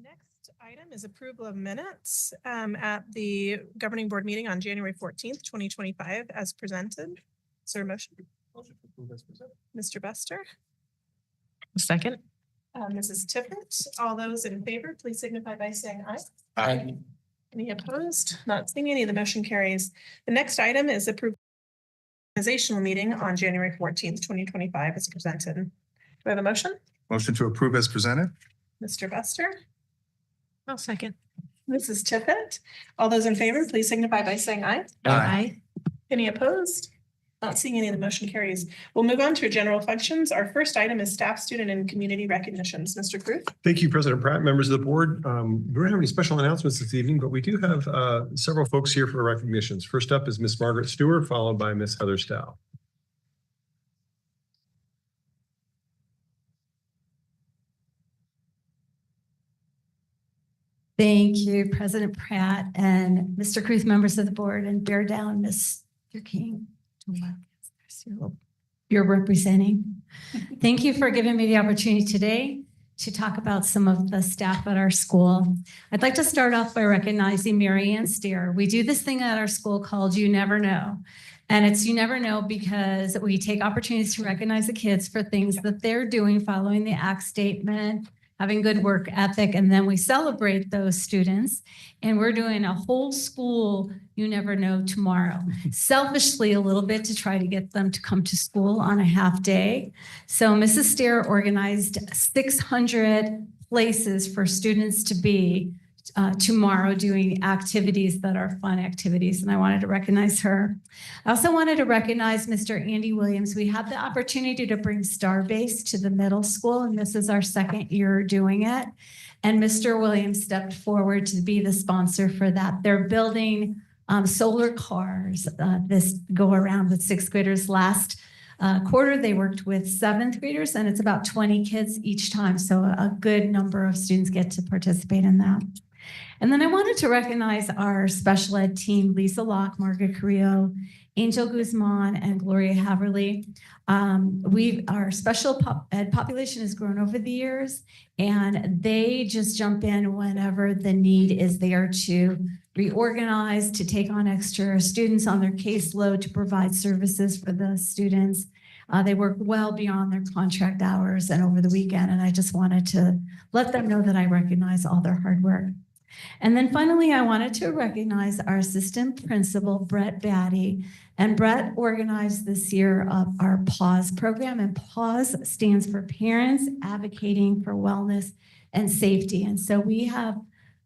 next item is approval of minutes at the governing board meeting on January 14th, 2025 as presented. Is there a motion? Motion to approve as presented. Mr. Bester. Second. Mrs. Tippett. All those in favor, please signify by saying aye. Aye. Any opposed? Not seeing any. The motion carries. The next item is approval of organizational meeting on January 14th, 2025 as presented. Do we have a motion? Motion to approve as presented. Mr. Bester. I'll second. Mrs. Tippett. All those in favor, please signify by saying aye. Aye. Any opposed? Not seeing any. The motion carries. We'll move on to general functions. Our first item is staff, student, and community recognitions. Mr. Cruz. Thank you, President Pratt, members of the board. We don't have any special announcements this evening, but we do have several folks here for recognitions. First up is Miss Margaret Stewart, followed by Miss Heather Stow. Thank you, President Pratt and Mr. Cruz, members of the board, and bear down, Mr. King. You're representing. Thank you for giving me the opportunity today to talk about some of the staff at our school. I'd like to start off by recognizing Mary Ann Steer. We do this thing at our school called You Never Know. And it's You Never Know because we take opportunities to recognize the kids for things that they're doing following the ACT statement, having good work ethic, and then we celebrate those students. And we're doing a whole school You Never Know tomorrow. Selfishly a little bit to try to get them to come to school on a half day. So Mrs. Steer organized 600 places for students to be tomorrow doing activities that are fun activities, and I wanted to recognize her. I also wanted to recognize Mr. Andy Williams. We had the opportunity to bring Starbase to the middle school, and this is our second year doing it. And Mr. Williams stepped forward to be the sponsor for that. They're building solar cars this go around with sixth graders. Last quarter, they worked with seventh graders, and it's about 20 kids each time. So a good number of students get to participate in that. And then I wanted to recognize our special ed team, Lisa Locke, Margaret Carrillo, Angel Guzman, and Gloria Haverly. Our special ed population has grown over the years, and they just jump in whenever the need is there to reorganize, to take on extra students on their caseload, to provide services for the students. They work well beyond their contract hours and over the weekend, and I just wanted to let them know that I recognize all their hard work. And then finally, I wanted to recognize our assistant principal, Brett Batty. And Brett organized this year our PAWS program, and PAWS stands for Parents Advocating for Wellness and Safety. And so we have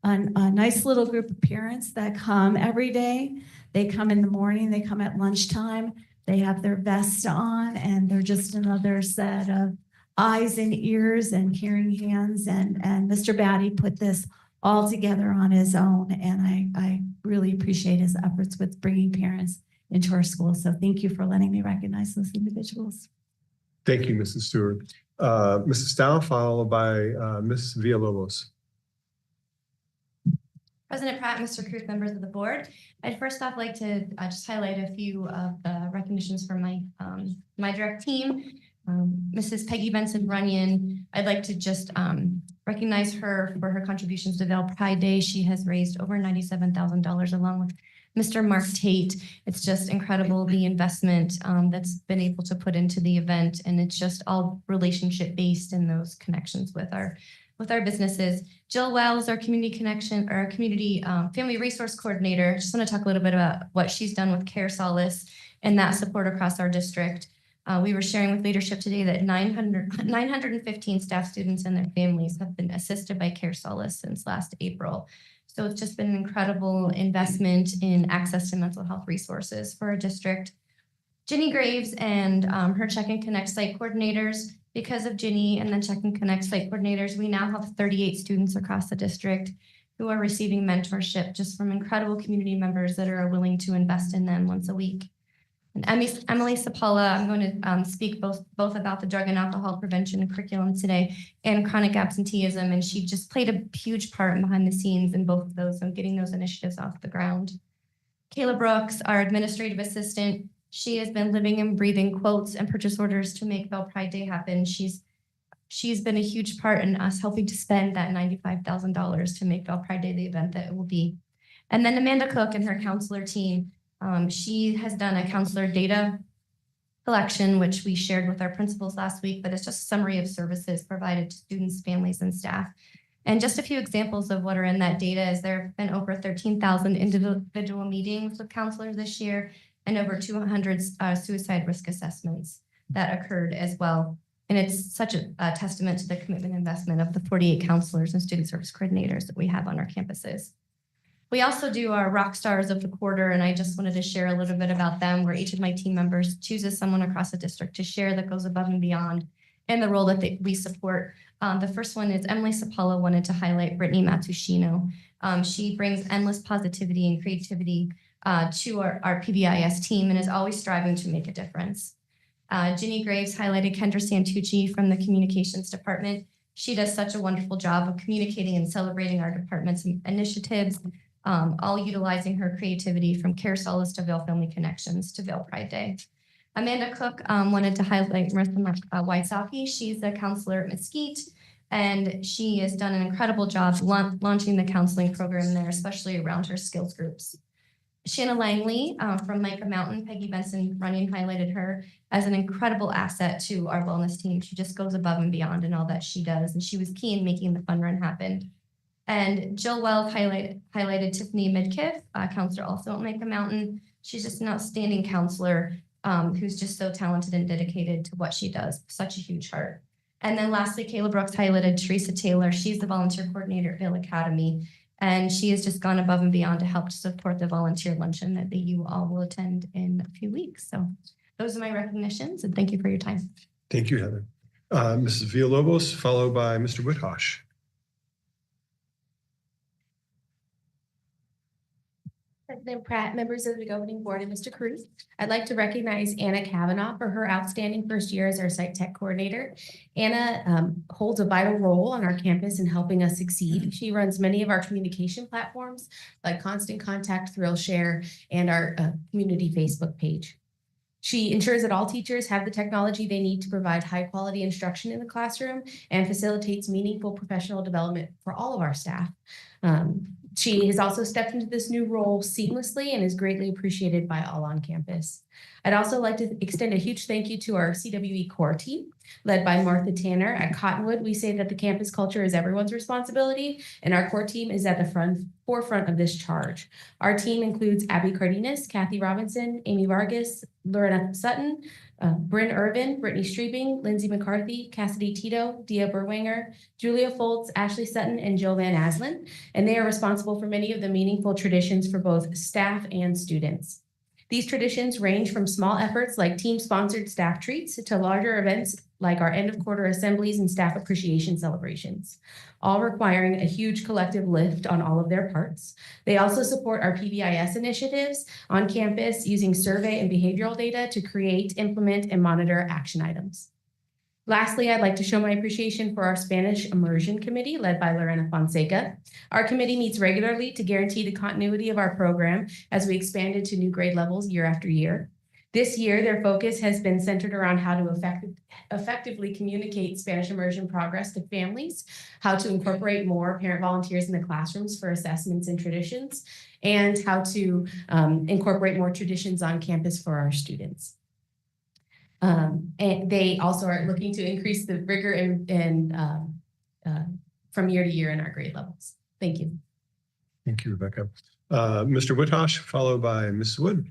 a nice little group of parents that come every day. They come in the morning, they come at lunchtime, they have their vests on, and they're just another set of eyes and ears and caring hands. And Mr. Batty put this all together on his own, and I really appreciate his efforts with bringing parents into our school. So thank you for letting me recognize those individuals. Thank you, Mrs. Stewart. Mrs. Stow, followed by Ms. Villalobos. President Pratt, Mr. Cruz, members of the board, I'd first off like to just highlight a few of the recognitions from my direct team. Mrs. Peggy Benson Runyon, I'd like to just recognize her for her contributions to Vail Pride Day. She has raised over $97,000 along with Mr. Mark Tate. It's just incredible the investment that's been able to put into the event, and it's just all relationship based in those connections with our businesses. Jill Wells, our community connection, or our community family resource coordinator. Just want to talk a little bit about what she's done with Care Solace and that support across our district. We were sharing with leadership today that 915 staff, students, and their families have been assisted by Care Solace since last April. So it's just been an incredible investment in access to mental health resources for our district. Ginny Graves and her Check and Connect site coordinators. Because of Ginny and then Check and Connect site coordinators, we now have 38 students across the district who are receiving mentorship just from incredible community members that are willing to invest in them once a week. And Emily Sapala, I'm going to speak both about the drug and alcohol prevention curriculum today and chronic absenteeism, and she just played a huge part behind the scenes in both of those and getting those initiatives off the ground. Kayla Brooks, our administrative assistant, she has been living and breathing quotes and purchase orders to make Bell Pride Day happen. She's She's been a huge part in us helping to spend that $95,000 to make Bell Pride Day the event that it will be. And then Amanda Cook and her counselor team, she has done a counselor data collection, which we shared with our principals last week, but it's just a summary of services provided to students, families, and staff. And just a few examples of what are in that data is there have been over 13,000 individual meetings with counselors this year and over 200 suicide risk assessments that occurred as well. And it's such a testament to the commitment and investment of the 48 counselors and student service coordinators that we have on our campuses. We also do our rock stars of the quarter, and I just wanted to share a little bit about them, where each of my team members chooses someone across the district to share that goes above and beyond in the role that we support. The first one is Emily Sapala wanted to highlight Brittany Matsushino. She brings endless positivity and creativity to our PBIS team and is always striving to make a difference. Ginny Graves highlighted Kendra Santucci from the communications department. She does such a wonderful job of communicating and celebrating our department's initiatives, all utilizing her creativity from Care Solace to Vail Family Connections to Vail Pride Day. Amanda Cook wanted to highlight Marissa Wysocki. She's a counselor at Mesquite, and she has done an incredible job launching the counseling program there, especially around her skills groups. Shanna Langley from Micah Mountain, Peggy Benson Runyon highlighted her as an incredible asset to our wellness team. She just goes above and beyond in all that she does, and she was key in making the fun run happen. And Jill Wells highlighted Tiffany Midkiff, counselor also at Micah Mountain. She's just an outstanding counselor who's just so talented and dedicated to what she does. Such a huge heart. And then lastly, Kayla Brooks highlighted Teresa Taylor. She's the volunteer coordinator at Vail Academy. And she has just gone above and beyond to help support the volunteer luncheon that you all will attend in a few weeks. So those are my recognitions, and thank you for your time. Thank you, Heather. Mrs. Villalobos, followed by Mr. Whithosh. President Pratt, members of the governing board, and Mr. Cruz, I'd like to recognize Anna Kavanaugh for her outstanding first year as our site tech coordinator. Anna holds a vital role on our campus in helping us succeed. She runs many of our communication platforms like Constant Contact, Thrill Share, and our community Facebook page. She ensures that all teachers have the technology they need to provide high quality instruction in the classroom and facilitates meaningful professional development for all of our staff. She has also stepped into this new role seamlessly and is greatly appreciated by all on campus. I'd also like to extend a huge thank you to our CWE core team, led by Martha Tanner. At Cottonwood, we say that the campus culture is everyone's responsibility, and our core team is at the forefront of this charge. Our team includes Abby Cardenas, Kathy Robinson, Amy Vargas, Lorena Sutton, Bryn Irvin, Brittany Streebing, Lindsay McCarthy, Cassidy Tito, Dia Berwanger, Julia Foltz, Ashley Sutton, and Jill Van Aslan, and they are responsible for many of the meaningful traditions for both staff and students. These traditions range from small efforts like team-sponsored staff treats to larger events like our end-of-quarter assemblies and staff appreciation celebrations, all requiring a huge collective lift on all of their parts. They also support our PBIS initiatives on campus using survey and behavioral data to create, implement, and monitor action items. Lastly, I'd like to show my appreciation for our Spanish Immersion Committee led by Lorena Fonseca. Our committee meets regularly to guarantee the continuity of our program as we expand into new grade levels year after year. This year, their focus has been centered around how to effectively communicate Spanish immersion progress to families, how to incorporate more parent volunteers in the classrooms for assessments and traditions, and how to incorporate more traditions on campus for our students. And they also are looking to increase the rigor from year to year in our grade levels. Thank you. Thank you, Rebecca. Mr. Whithosh, followed by Ms. Wood.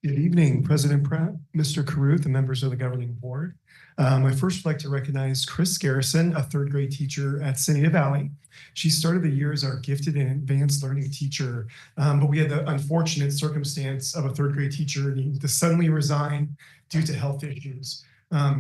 Good evening, President Pratt, Mr. Caruth, and members of the governing board. I first would like to recognize Chris Garrison, a third grade teacher at Sinita Valley. She started the year as our gifted and advanced learning teacher, but we had the unfortunate circumstance of a third grade teacher needing to suddenly resign due to health issues.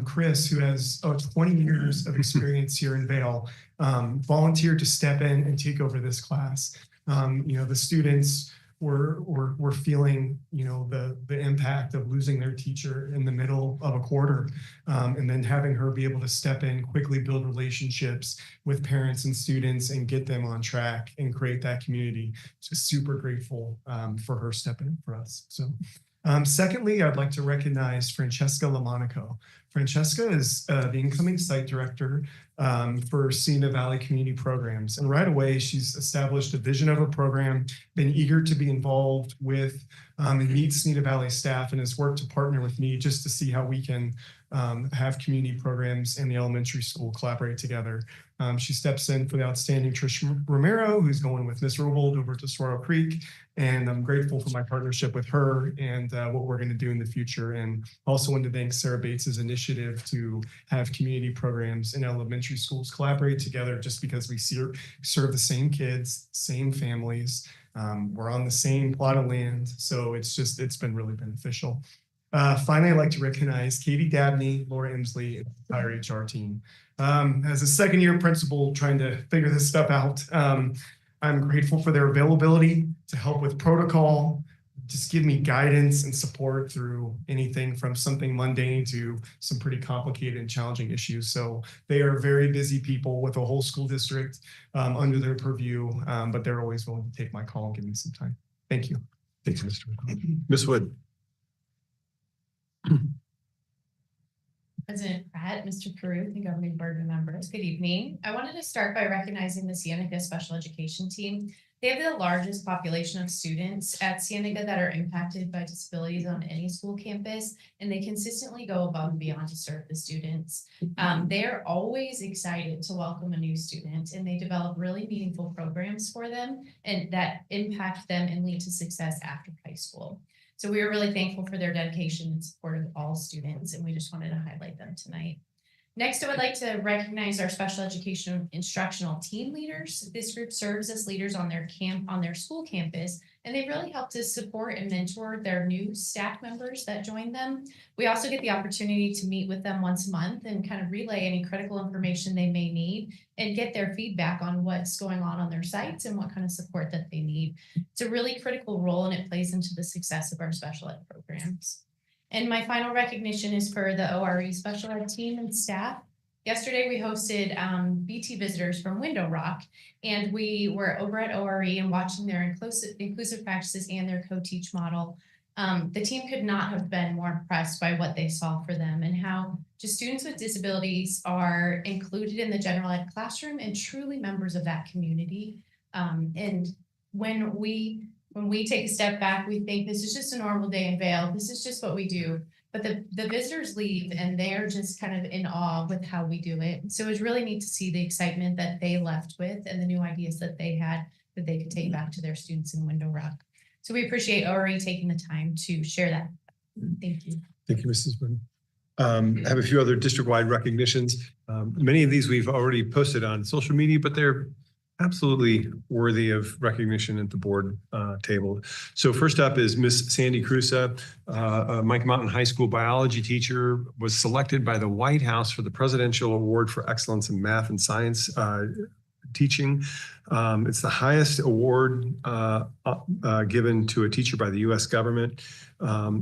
Chris, who has 20 years of experience here in Vail, volunteered to step in and take over this class. The students were feeling, the impact of losing their teacher in the middle of a quarter, and then having her be able to step in, quickly build relationships with parents and students and get them on track and create that community. Just super grateful for her stepping in for us. So Secondly, I'd like to recognize Francesca Lamonaco. Francesca is the incoming site director for Siena Valley Community Programs. And right away, she's established a vision of her program, been eager to be involved with and meet Siena Valley staff, and has worked to partner with me just to see how we can have community programs in the elementary school collaborate together. She steps in for the outstanding Trish Romero, who's going with Miss Robold over to Sorrel Creek. And I'm grateful for my partnership with her and what we're going to do in the future. And also want to thank Sarah Bates's initiative to have community programs in elementary schools collaborate together, just because we serve the same kids, same families. We're on the same plot of land. So it's been really beneficial. Finally, I'd like to recognize Katie Dabney, Laura Emsley, and the entire HR team. As a second-year principal trying to figure this stuff out, I'm grateful for their availability to help with protocol, just give me guidance and support through anything from something mundane to some pretty complicated and challenging issues. So they are very busy people with a whole school district under their purview, but they're always willing to take my call and give me some time. Thank you. Thanks, Mr. Wood. Ms. Wood. President Pratt, Mr. Caruth, and governing board members, good evening. I wanted to start by recognizing the Cienega Special Education Team. They have the largest population of students at Cienega that are impacted by disabilities on any school campus, and they consistently go above and beyond to serve the students. They're always excited to welcome a new student, and they develop really meaningful programs for them and that impact them and lead to success after high school. So we are really thankful for their dedication and support of all students, and we just wanted to highlight them tonight. Next, I would like to recognize our special education instructional team leaders. This group serves as leaders on their school campus, and they really help to support and mentor their new staff members that join them. We also get the opportunity to meet with them once a month and kind of relay any critical information they may need and get their feedback on what's going on their sites and what kind of support that they need. It's a really critical role, and it plays into the success of our special ed programs. And my final recognition is for the ORE special ed team and staff. Yesterday, we hosted BT visitors from Window Rock, and we were over at ORE and watching their inclusive practices and their co-teach model. The team could not have been more impressed by what they saw for them and how just students with disabilities are included in the general ed classroom and truly members of that community. And when we take a step back, we think this is just a normal day in Vail. This is just what we do. But the visitors leave and they're just kind of in awe with how we do it. So it was really neat to see the excitement that they left with and the new ideas that they had that they could take back to their students in Window Rock. So we appreciate ORE taking the time to share that. Thank you. Thank you, Mrs. Wood. I have a few other district-wide recognitions. Many of these we've already posted on social media, but they're absolutely worthy of recognition at the board table. So first up is Miss Sandy Cruza, a Mike Mountain High School biology teacher, was selected by the White House for the Presidential Award for Excellence in Math and Science teaching. It's the highest award given to a teacher by the U.S. government.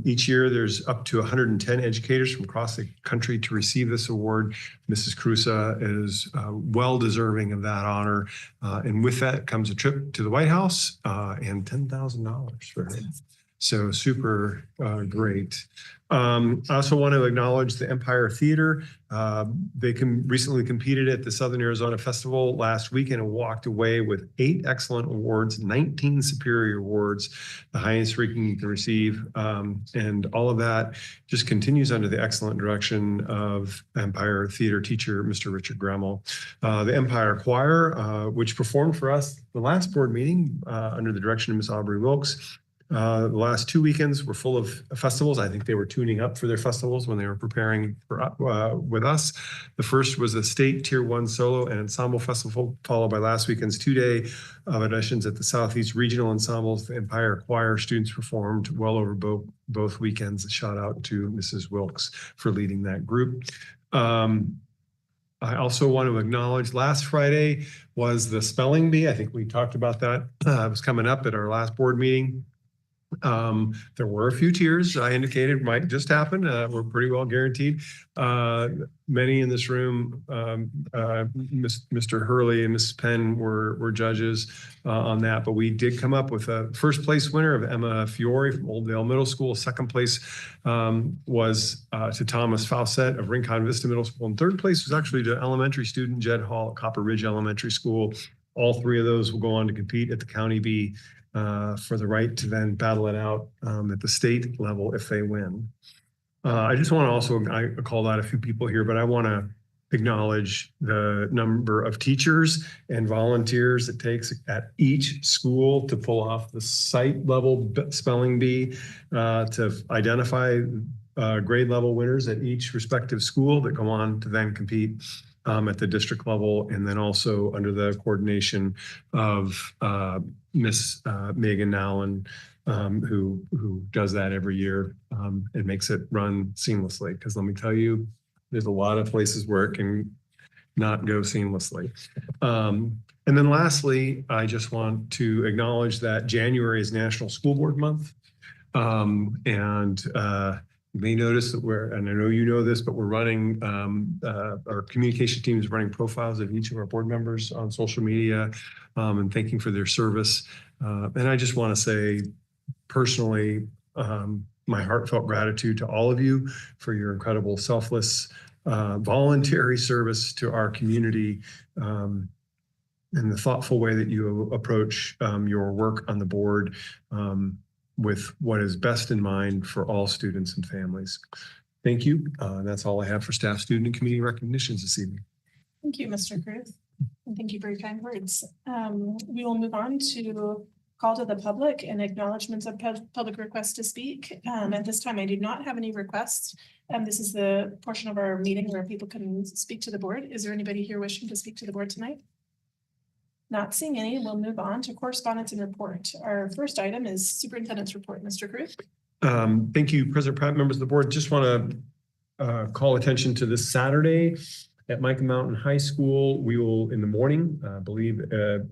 Each year, there's up to 110 educators from across the country to receive this award. Mrs. Cruza is well deserving of that honor. And with that comes a trip to the White House and $10,000 for her. So super great. I also want to acknowledge the Empire Theater. They recently competed at the Southern Arizona Festival last weekend and walked away with 8 excellent awards, 19 superior awards, the highest ranking you can receive. And all of that just continues under the excellent direction of Empire Theater teacher, Mr. Richard Gremmel. The Empire Choir, which performed for us the last board meeting under the direction of Ms. Aubrey Wilkes. The last 2 weekends were full of festivals. I think they were tuning up for their festivals when they were preparing for, with us. The first was a state tier 1 solo and ensemble festival, followed by last weekend's 2-day auditions at the Southeast Regional Ensembles. The Empire Choir students performed well over both weekends. A shout out to Mrs. Wilkes for leading that group. I also want to acknowledge last Friday was the spelling bee. I think we talked about that. It was coming up at our last board meeting. There were a few tears I indicated might just happen. We're pretty well guaranteed. Many in this room, Mr. Hurley and Mrs. Penn were judges on that, but we did come up with a first place winner of Emma Fiore from Oldvale Middle School. Second place was to Thomas Fawcett of Rincon Vista Middle School. And third place was actually to elementary student Jed Hall at Copper Ridge Elementary School. All three of those will go on to compete at the County B for the right to then battle it out at the state level if they win. I just want to also, I called out a few people here, but I want to acknowledge the number of teachers and volunteers it takes at each school to pull off the site level spelling bee, to identify grade level winners at each respective school that go on to then compete at the district level, and then also under the coordination of Miss Megan Nowlin, who does that every year and makes it run seamlessly. Because let me tell you, there's a lot of places where it can not go seamlessly. And then lastly, I just want to acknowledge that January is National School Board Month. You may notice that and I know you know this, but we're running, our communication team is running profiles of each of our board members on social media and thanking for their service. And I just want to say personally, my heartfelt gratitude to all of you for your incredible selfless, voluntary service to our community and the thoughtful way that you approach your work on the board. With what is best in mind for all students and families. Thank you. That's all I have for staff, student, and community recognitions this evening. Thank you, Mr. Cruz. And thank you for your kind words. We will move on to call to the public and acknowledgements of public requests to speak. At this time, I do not have any requests. This is the portion of our meeting where people can speak to the board. Is there anybody here wishing to speak to the board tonight? Not seeing any, we'll move on to correspondence and report. Our first item is superintendent's report. Mr. Cruz. Thank you, President Pratt, members of the board. Just want to call attention to this Saturday at Micah Mountain High School. We will, in the morning, I believe the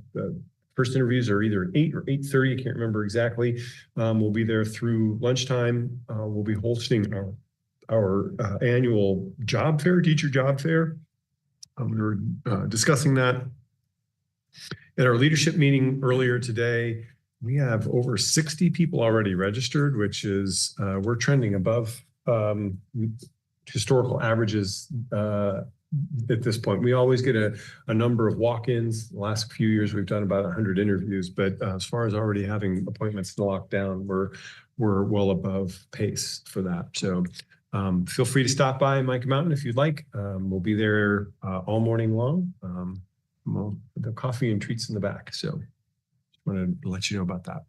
first interviews are either 8 or 8:30. I can't remember exactly. We'll be there through lunchtime. We'll be hosting our annual job fair, teacher job fair. We were discussing that at our leadership meeting earlier today. We have over 60 people already registered, which is, we're trending above historical averages at this point. We always get a number of walk-ins. The last few years, we've done about 100 interviews, but as far as already having appointments locked down, we're well above pace for that. So feel free to stop by Micah Mountain if you'd like. We'll be there all morning long. The coffee and treats in the back. So just wanted to let you know about that.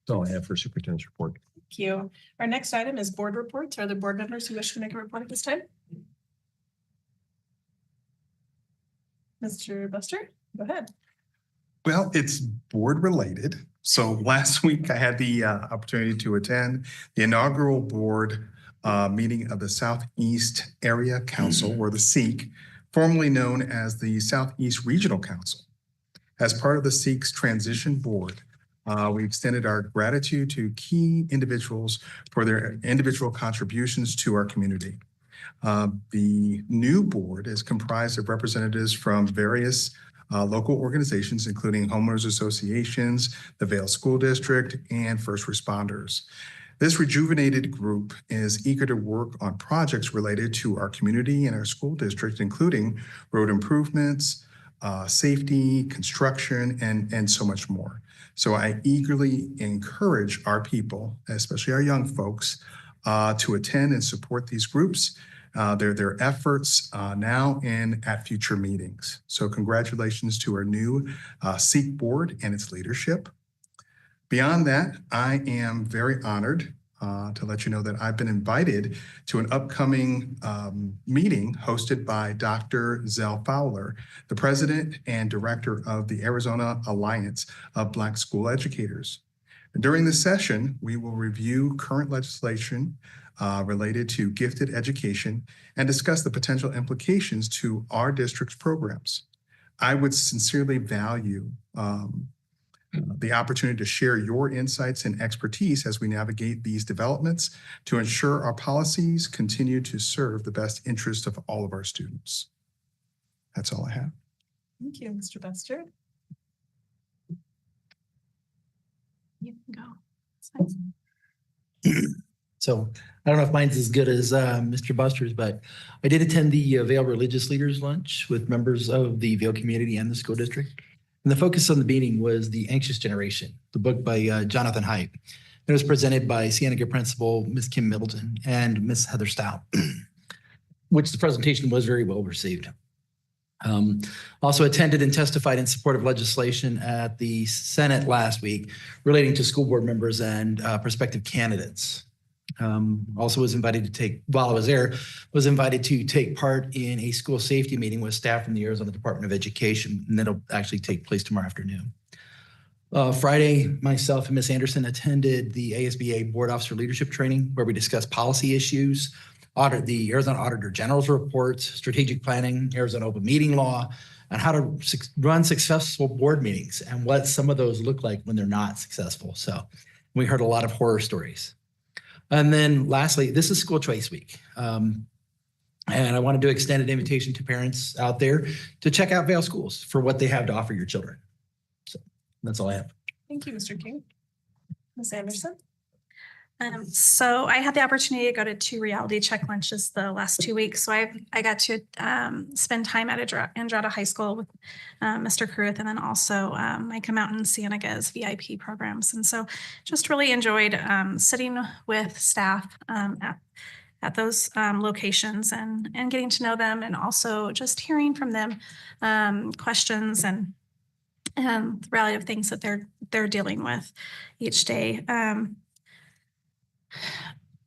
That's all I have for superintendent's report. Thank you. Our next item is board reports. Are there board members who wish to make a report at this time? Mr. Buster, go ahead. Well, it's board related. So last week I had the opportunity to attend the inaugural board meeting of the Southeast Area Council, or the SEEC, formerly known as the Southeast Regional Council. As part of the SEEC's transition board, we extended our gratitude to key individuals for their individual contributions to our community. The new board is comprised of representatives from various local organizations, including homeowners associations, the Vail School District, and first responders. This rejuvenated group is eager to work on projects related to our community and our school district, including road improvements, safety, construction, and so much more. So I eagerly encourage our people, especially our young folks, to attend and support these groups, their efforts now and at future meetings. So congratulations to our new SEEC board and its leadership. Beyond that, I am very honored to let you know that I've been invited to an upcoming meeting hosted by Dr. Zell Fowler, the president and director of the Arizona Alliance of Black School Educators. During this session, we will review current legislation related to gifted education and discuss the potential implications to our district's programs. I would sincerely value the opportunity to share your insights and expertise as we navigate these developments to ensure our policies continue to serve the best interest of all of our students. That's all I have. Thank you, Mr. Buster. You can go. It's fine. So I don't know if mine's as good as Mr. Buster's, but I did attend the Vail Religious Leaders Lunch with members of the Vail community and the school district. And the focus on the meeting was The Anxious Generation, the book by Jonathan Haidt. It was presented by Cienega Principal, Ms. Kim Middleton, and Ms. Heather Stout, which the presentation was very well received. Also attended and testified in support of legislation at the Senate last week relating to school board members and prospective candidates. Also was invited to take, while I was there, was invited to take part in a school safety meeting with staff from the Arizona Department of Education, and that'll actually take place tomorrow afternoon. Friday, myself and Ms. Anderson attended the ASBA Board Officer Leadership Training, where we discussed policy issues, the Arizona Auditor General's reports, strategic planning, Arizona open meeting law, and how to run successful board meetings and what some of those look like when they're not successful. So we heard a lot of horror stories. And then lastly, this is School Choice Week. And I wanted to extend an invitation to parents out there to check out Vail Schools for what they have to offer your children. So that's all I have. Thank you, Mr. King. Ms. Anderson? So I had the opportunity to go to 2 reality check lunches the last 2 weeks. So I got to spend time at Andrada High School with Mr. Caruth, and then also Micah Mountain Cienega's VIP programs. And so just really enjoyed sitting with staff at those locations and getting to know them, and also just hearing from them questions and the reality of things that they're dealing with each day.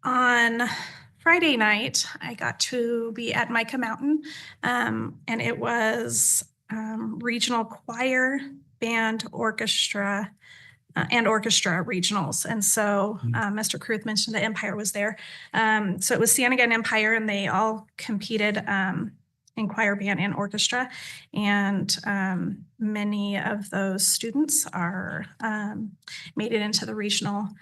On Friday night, I got to be at Micah Mountain, and it was regional choir, band, orchestra, and orchestra regionals. And so Mr. Caruth mentioned that Empire was there. So it was Cienega and Empire, and they all competed in choir, band, and orchestra. And many of those students are made it into the regionals,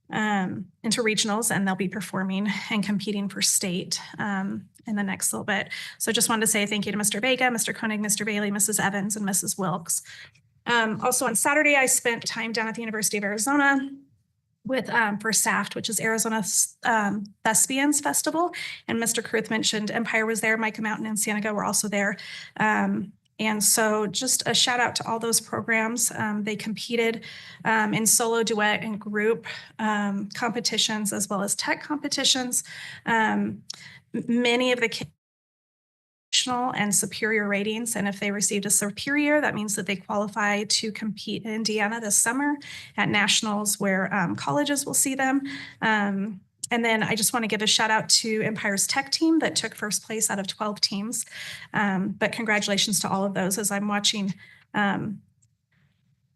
and they'll be performing and competing for state in the next little bit. So just wanted to say thank you to Mr. Vega, Mr. Koenig, Mr. Bailey, Mrs. Evans, and Mrs. Wilkes. Also on Saturday, I spent time down at the University of Arizona with for SAFT, which is Arizona Thespians Festival. And Mr. Caruth mentioned Empire was there, Micah Mountain and Cienega were also there. And so just a shout out to all those programs. They competed in solo, duet, and group competitions, as well as tech competitions. Many of the kids and superior ratings, and if they received a superior, that means that they qualify to compete in Indiana this summer at nationals, where colleges will see them. And then I just want to give a shout out to Empire's tech team that took first place out of 12 teams. But congratulations to all of those, as I'm watching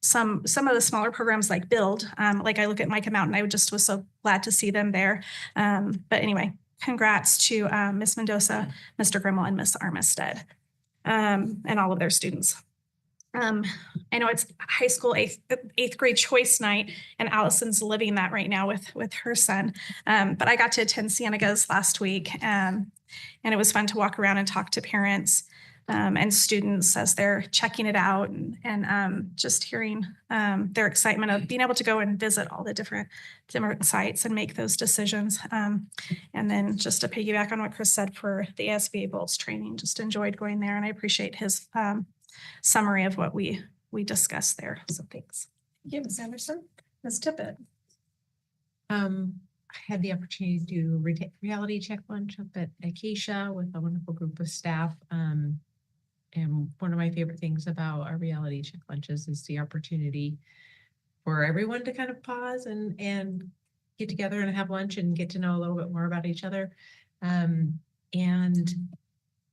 some of the smaller programs like Build. Like I look at Micah Mountain, I just was so glad to see them there. But anyway, congrats to Ms. Mendoza, Mr. Grimmel, and Ms. Armistead, and all of their students. I know it's high school eighth grade choice night, and Allison's living that right now with her son. But I got to attend Cienega's last week, and it was fun to walk around and talk to parents and students as they're checking it out, and just hearing their excitement of being able to go and visit all the different sites and make those decisions. And then just to piggyback on what Chris said for the ASBA Bolts training, just enjoyed going there, and I appreciate his summary of what we discussed there. So thanks. Thank you, Ms. Anderson. Ms. Tippett. I had the opportunity to do reality check lunch up at Acacia with a wonderful group of staff. And one of my favorite things about our reality check lunches is the opportunity for everyone to kind of pause and get together and have lunch and get to know a little bit more about each other. And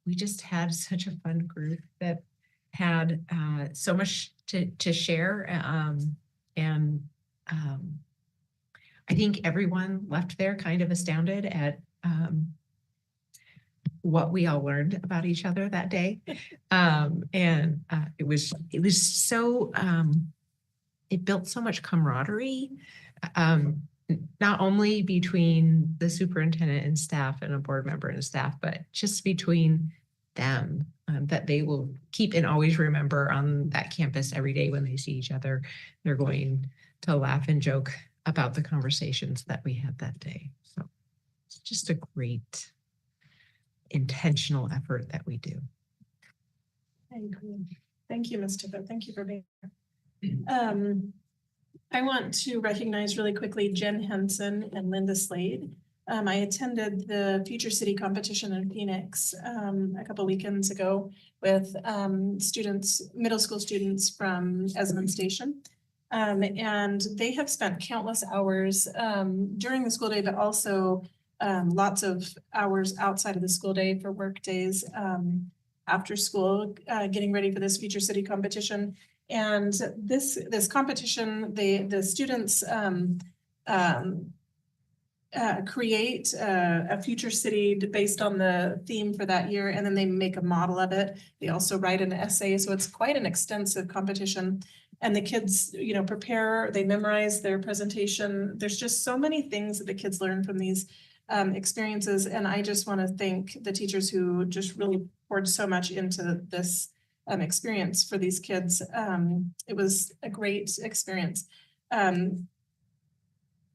we just had such a fun group that had so much to share. I think everyone left there kind of astounded at what we all learned about each other that day. It was so it built so much camaraderie, not only between the superintendent and staff and a board member and staff, but just between them, that they will keep and always remember on that campus every day when they see each other. They're going to laugh and joke about the conversations that we had that day. So it's just a great intentional effort that we do. I agree. Thank you, Ms. Tippett. Thank you for being here. I want to recognize really quickly Jen Henson and Linda Slade. I attended the Future City competition in Phoenix a couple weekends ago with students, middle school students from Esmond Station. And they have spent countless hours during the school day, but also lots of hours outside of the school day for work days after school, getting ready for this Future City competition. And this competition, the students create a future city based on the theme for that year, and then they make a model of it. They also write an essay, so it's quite an extensive competition. And the kids, you know, prepare, they memorize their presentation. There's just so many things that the kids learn from these experiences. And I just want to thank the teachers who just really poured so much into this experience for these kids. It was a great experience.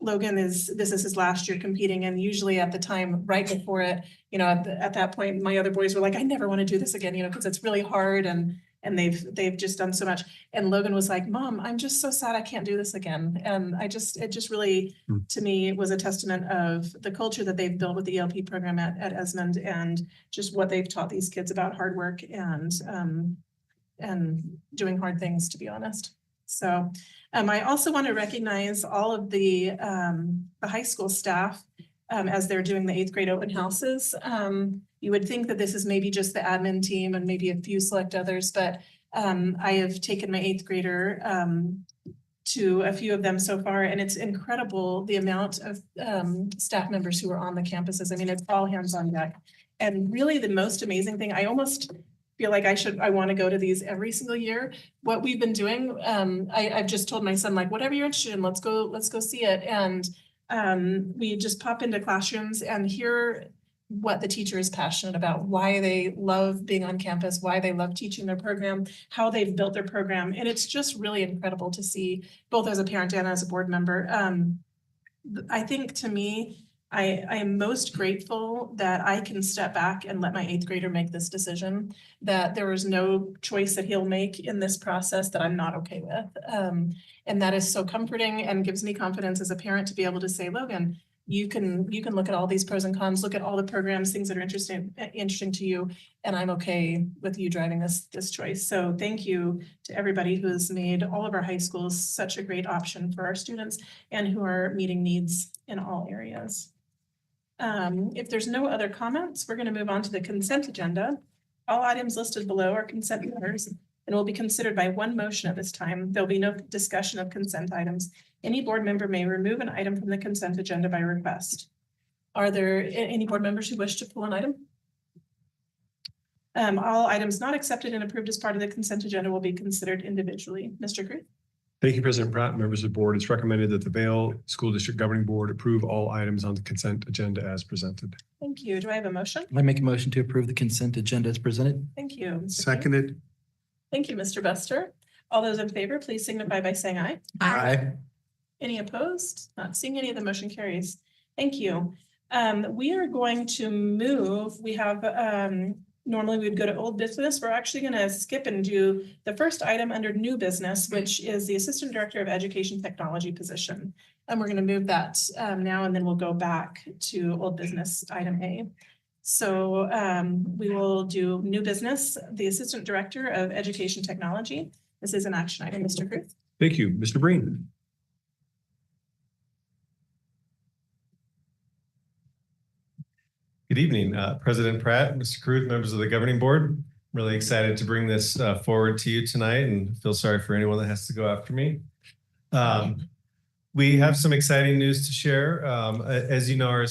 Logan this is his last year competing, and usually at the time right before it, you know, at that point, my other boys were like, I never want to do this again, you know, because it's really hard and they've just done so much. And Logan was like, Mom, I'm just so sad I can't do this again. And it just really, to me, was a testament of the culture that they've built with the ELP program at Esmond, and just what they've taught these kids about hard work and doing hard things, to be honest. So I also want to recognize all of the high school staff as they're doing the 8th grade open houses. You would think that this is maybe just the admin team and maybe a few select others, but I have taken my 8th grader to a few of them so far, and it's incredible the amount of staff members who are on the campuses. I mean, it's all hands on deck. And really the most amazing thing, I almost feel like I want to go to these every single year. What we've been doing, I've just told my son, like, whatever you're interested in, let's go see it. And we just pop into classrooms and hear what the teacher is passionate about, why they love being on campus, why they love teaching their program, how they've built their program. And it's just really incredible to see, both as a parent and as a board member. I think, to me, I am most grateful that I can step back and let my 8th grader make this decision, that there is no choice that he'll make in this process that I'm not okay with. And that is so comforting and gives me confidence as a parent to be able to say, Logan, you can look at all these pros and cons, look at all the programs, things that are interesting to you, and I'm okay with you driving this choice. So thank you to everybody who has made all of our high schools such a great option for our students and who are meeting needs in all areas. If there's no other comments, we're going to move on to the consent agenda. All items listed below are consent matters and will be considered by one motion at this time. There'll be no discussion of consent items. Any board member may remove an item from the consent agenda by request. Are there any board members who wish to pull an item? All items not accepted and approved as part of the consent agenda will be considered individually. Mr. Kruth? Thank you, President Pratt, members of the board. It's recommended that the Vail School District Governing Board approve all items on the consent agenda as presented. Thank you. Do I have a motion? I make a motion to approve the consent agenda as presented. Thank you. Mr. King. Seconded. Thank you, Mr. Buster. All those in favor, please signify by saying aye. Aye. Any opposed? Not seeing any. The motion carries. Thank you. We are going to move. We have normally we would go to old business. We're actually going to skip and do the first item under new business, which is the Assistant Director of Education Technology position. And we're going to move that now, and then we'll go back to old business item A. So we will do new business, the Assistant Director of Education Technology. This is an action item. Mr. Kruth. Thank you, Mr. Breen. Good evening, President Pratt, Mr. Kruth, members of the governing board. Really excited to bring this forward to you tonight, and feel sorry for anyone that has to go after me. We have some exciting news to share. As you know, our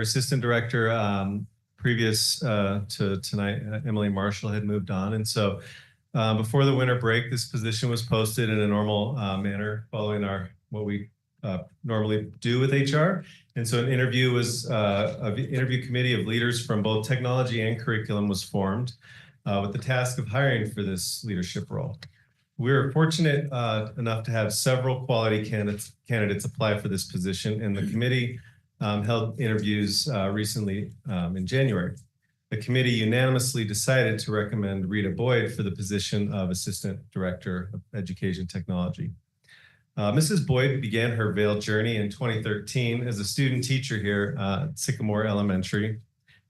assistant director previous to tonight, Emily Marshall, had moved on. And so Before the winter break, this position was posted in a normal manner following what we normally do with HR. And so an interview interview committee of leaders from both technology and curriculum was formed with the task of hiring for this leadership role. We were fortunate enough to have several quality candidates apply for this position, and the committee held interviews recently in January. The committee unanimously decided to recommend Rita Boyd for the position of Assistant Director of Education Technology. Mrs. Boyd began her Vail journey in 2013 as a student teacher here at Sycamore Elementary,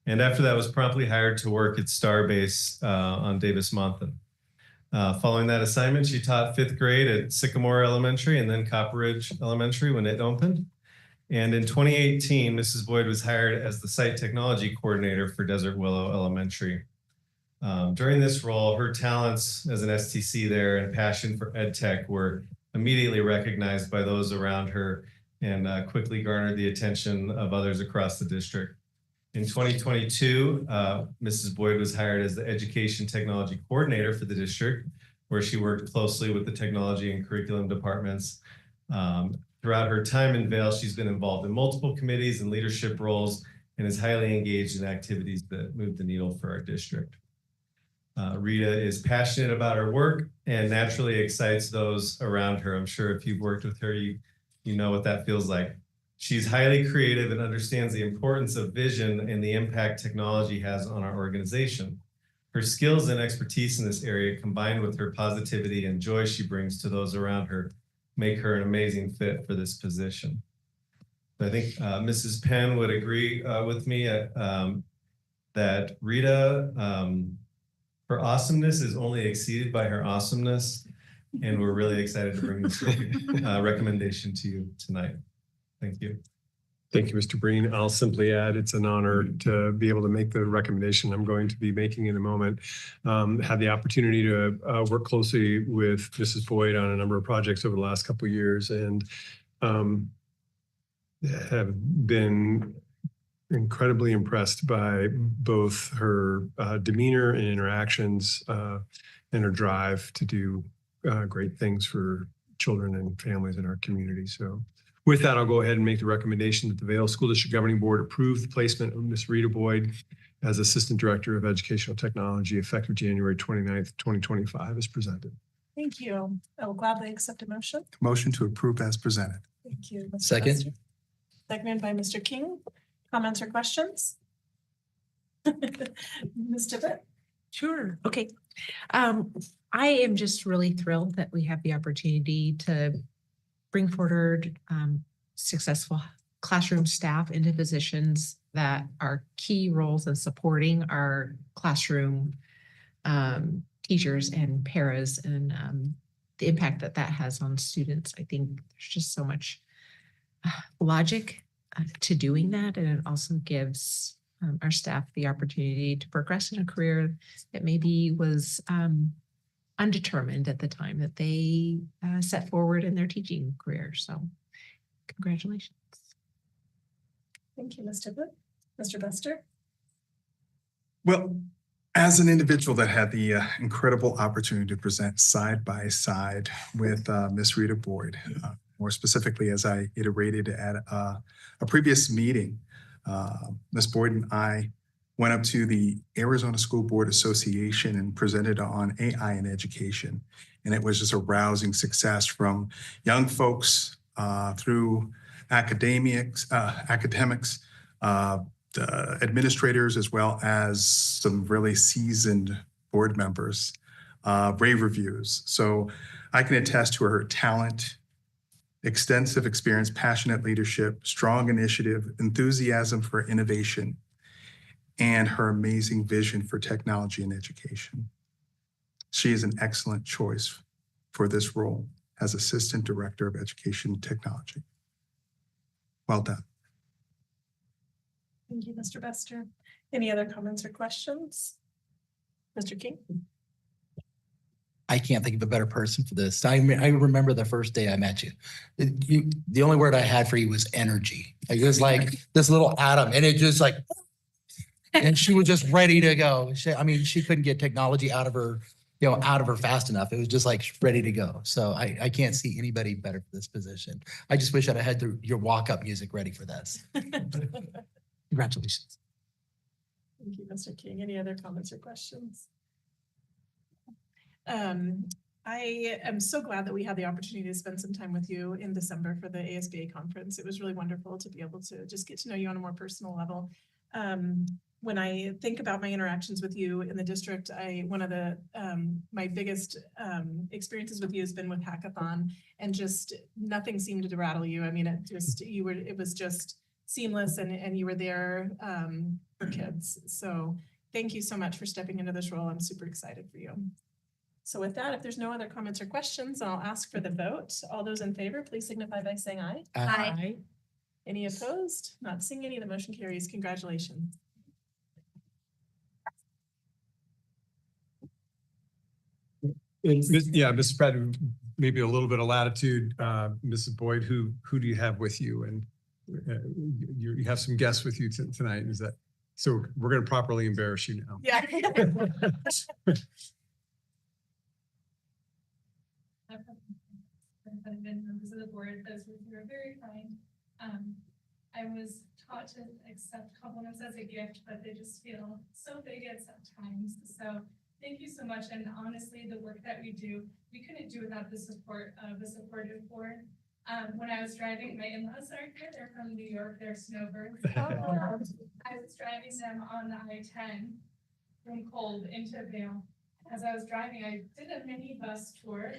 and after that was promptly hired to work at Starbase on Davis-Monthan. Following that assignment, she taught 5th grade at Sycamore Elementary and then Copper Ridge Elementary when it opened. And in 2018, Mrs. Boyd was hired as the Site Technology Coordinator for Desert Willow Elementary. During this role, her talents as an STC there and passion for ed tech were immediately recognized by those around her and quickly garnered the attention of others across the district. In 2022, Mrs. Boyd was hired as the Education Technology Coordinator for the district, where she worked closely with the technology and curriculum departments. Throughout her time in Vail, she's been involved in multiple committees and leadership roles and is highly engaged in activities that move the needle for our district. Rita is passionate about her work and naturally excites those around her. I'm sure if you've worked with her, you know what that feels like. She's highly creative and understands the importance of vision and the impact technology has on our organization. Her skills and expertise in this area, combined with her positivity and joy she brings to those around her, make her an amazing fit for this position. I think Mrs. Penn would agree with me that Rita, her awesomeness is only exceeded by her awesomeness, and we're really excited to bring this recommendation to you tonight. Thank you. Thank you, Mr. Breen. I'll simply add, it's an honor to be able to make the recommendation I'm going to be making in a moment. Had the opportunity to work closely with Mrs. Boyd on a number of projects over the last couple of years, and have been incredibly impressed by both her demeanor and interactions and her drive to do great things for children and families in our community. So with that, I'll go ahead and make the recommendation that the Vail School District Governing Board approve the placement of Ms. Rita Boyd as Assistant Director of Educational Technology effective January 29th, 2025 as presented. Thank you. I will gladly accept a motion. Motion to approve as presented. Thank you. Mr. Second. Buster. Seconded by Mr. King. Comments or questions? Ms. Tippett? Sure. Okay. I am just really thrilled that we have the opportunity to bring forward successful classroom staff into positions that are key roles in supporting our classroom teachers and paras, and the impact that that has on students. I think there's just so much logic to doing that, and it also gives our staff the opportunity to progress in a career that maybe was undetermined at the time that they set forward in their teaching career. So congratulations. Thank you, Ms. Tippett. Mr. Buster? Well, as an individual that had the incredible opportunity to present side by side with Ms. Rita Boyd, more specifically as I iterated at a previous meeting, Ms. Boyd and I went up to the Arizona School Board Association and presented on AI in education. And it was just a rousing success from young folks through academics, administrators, as well as some really seasoned board members, rave reviews. So I can attest to her talent, extensive experience, passionate leadership, strong initiative, enthusiasm for innovation, and her amazing vision for technology and education. She is an excellent choice for this role as Assistant Director of Education and Technology. Well done. Thank you, Mr. Buster. Any other comments or questions? Mr. King? I can't think of a better person for this. I remember the first day I met you. The only word I had for you was energy. Like, it was like this little atom, and it just like, and she was just ready to go. She couldn't get technology out of her out of her fast enough. It was just like ready to go. So I can't see anybody better for this position. I just wish I'd have had your walk-up music ready for this. Congratulations. Thank you, Mr. King. Any other comments or questions? I am so glad that we had the opportunity to spend some time with you in December for the ASBA conference. It was really wonderful to be able to just get to know you on a more personal level. When I think about my interactions with you in the district, one of the my biggest experiences with you has been with Hackathon, and just nothing seemed to rattle you. I mean, it was just seamless, and you were there for kids. So thank you so much for stepping into this role. I'm super excited for you. So with that, if there's no other comments or questions, I'll ask for the vote. All those in favor, please signify by saying aye. Aye. Any opposed? Not seeing any. The motion carries. Congratulations. Yeah, Mrs. Pratt, maybe a little bit of latitude. Mrs. Boyd, who do you have with you? And you have some guests with you tonight. Is that so? We're going to properly embarrass you now. Yeah. Members of the board, those who are very kind. I was taught to accept compliments as a gift, but they just feel so big at times. So thank you so much. And honestly, the work that we do, we couldn't do without the support of a supportive board. When I was driving, my in-laws are here. They're from New York. They're snowbirds. I was driving them on the I-10 from Cold into Vail. As I was driving, I did a mini bus tour.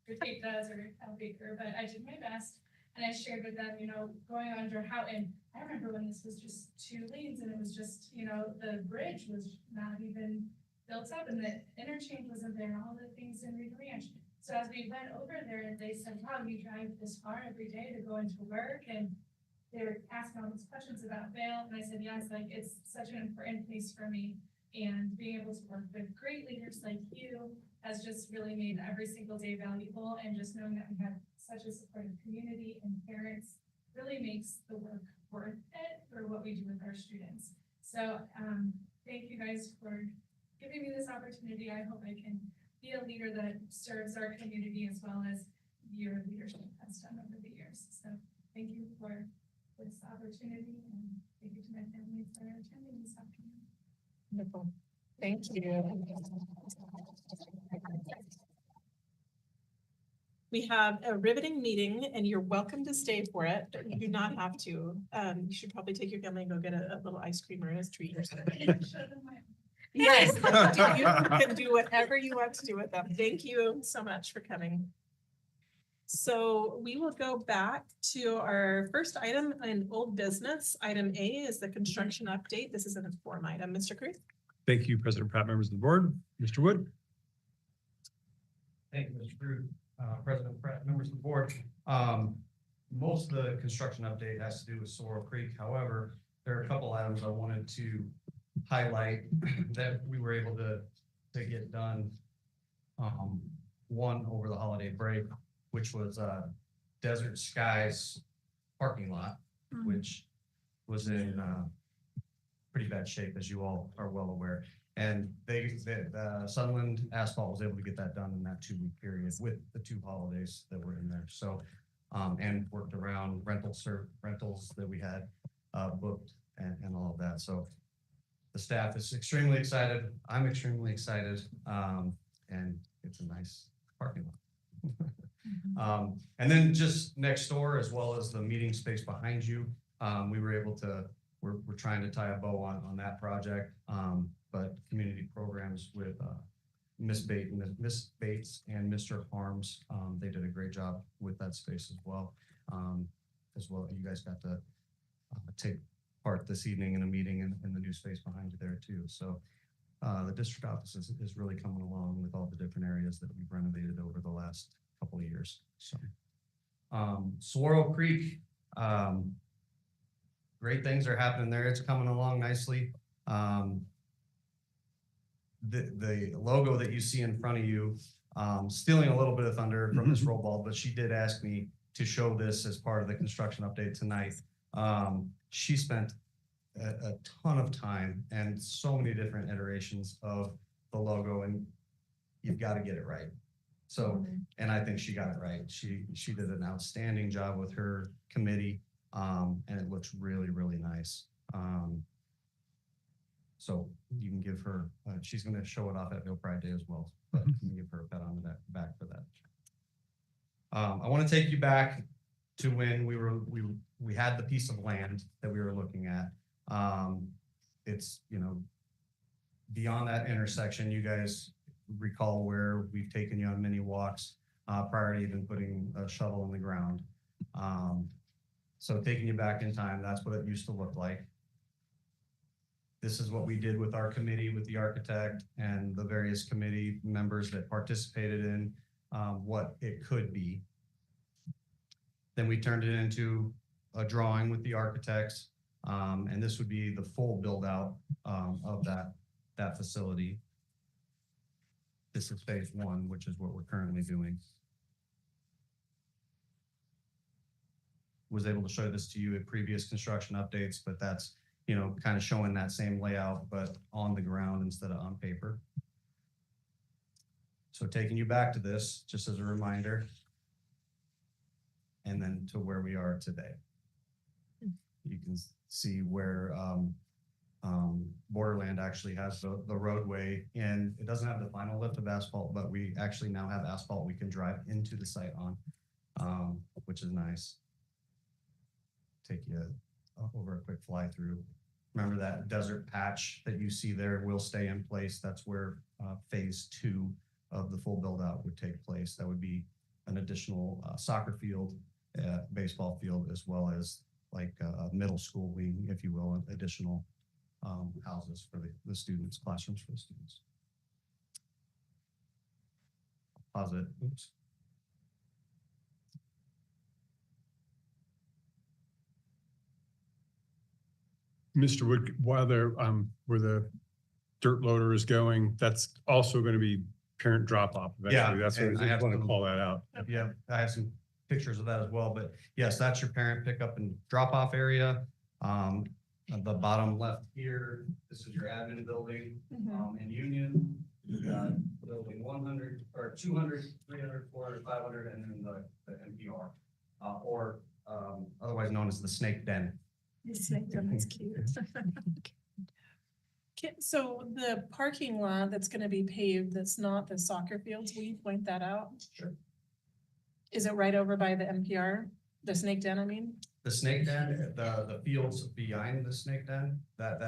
Your tape does, or Al Baker, but I did my best. And I shared with them, going under Houghton. I remember when this was just 2 lanes, and it was just, the bridge was not even built up, and the interchange wasn't there, and all the things in Reed Ranch. So as we went over there, they said, wow, you drive this far every day to go into work, and they were asking all these questions about Vail, and I said, yes, like it's such an important place for me. And being able to work with great leaders like you has just really made every single day valuable. And just knowing that we have such a supportive community and parents really makes the work worth it for what we do with our students. So thank you guys for giving me this opportunity. I hope I can be a leader that serves our community as well as your leadership has done over the years. So thank you for this opportunity, and thank you to my family for attending this afternoon. Wonderful. Thank you. We have a riveting meeting, and you're welcome to stay for it, but you do not have to. You should probably take your family and go get a little ice cream or a treat or something. Yes, you can do whatever you want to do with them. Thank you so much for coming. So we will go back to our first item in old business. Item A is the construction update. This is an inform item. Mr. Cruz. Thank you, President Pratt, members of the board. Mr. Wood. Thank you, Mr. Cruz, President Pratt, members of the board. Most of the construction update has to do with Sorrel Creek. However, there are a couple items I wanted to highlight that we were able to get done. One over the holiday break, which was Desert Skies parking lot, which was in pretty bad shape, as you all are well aware. And Sunland Asphalt was able to get that done in that 2-week period with the 2 holidays that were in there. So, and worked around rentals that we had booked and all of that. So the staff is extremely excited. I'm extremely excited. And it's a nice parking lot. And then just next door, as well as the meeting space behind you, we were able to, we're trying to tie a bow on that project. But community programs with Miss Bates and Mr. Harms, they did a great job with that space as well. You guys got to take part this evening in a meeting in the new space behind you there too. So the district office is really coming along with all the different areas that we've renovated over the last couple of years. So Sorrel Creek, great things are happening there. It's coming along nicely. The logo that you see in front of you, stealing a little bit of thunder from Ms. Rollball, but she did ask me to show this as part of the construction update tonight. She spent a ton of time and so many different iterations of the logo, and you've got to get it right. So, and I think she got it right. She did an outstanding job with her committee, and it looks really, really nice. So you can give her, she's going to show it off at Veal Pride Day as well, but you can give her a pat on the back for that. I want to take you back to when we had the piece of land that we were looking at. It's, you know, beyond that intersection, you guys recall where we've taken you on many walks prior to even putting a shovel in the ground. So taking you back in time, that's what it used to look like. This is what we did with our committee, with the architect and the various committee members that participated in what it could be. Then we turned it into a drawing with the architects, and this would be the full build out of that facility. This is phase one, which is what we're currently doing. Was able to show this to you at previous construction updates, but that's, you know, kind of showing that same layout, but on the ground instead of on paper. So taking you back to this, just as a reminder, and then to where we are today. You can see where Borderland actually has the roadway, and it doesn't have the final lift of asphalt, but we actually now have asphalt we can drive into the site on, which is nice. Take you over a quick fly through. Remember that desert patch that you see there will stay in place. That's where phase two of the full build out would take place. That would be an additional soccer field, baseball field, as well as like a middle school wing, if you will, additional houses for the students, classrooms for the students. Pause it. Oops. Mr. Wood, while they're where the dirt loader is going, that's also going to be parent drop off eventually. Yeah, That's what I have want to some- call that out. Yeah, I have some pictures of that as well, but yes, that's your parent pickup and drop off area. At the bottom left here, this is your admin building in Union. You've got building 100 or 200, 300, 400, 500, and then the NPR, or otherwise known as the snake den. Snake den is cute. So the parking lot that's going to be paved, that's not the soccer fields, will you point that out? Sure. Is it right over by the NPR, the snake den, I mean? The snake den, the fields behind the snake den, that's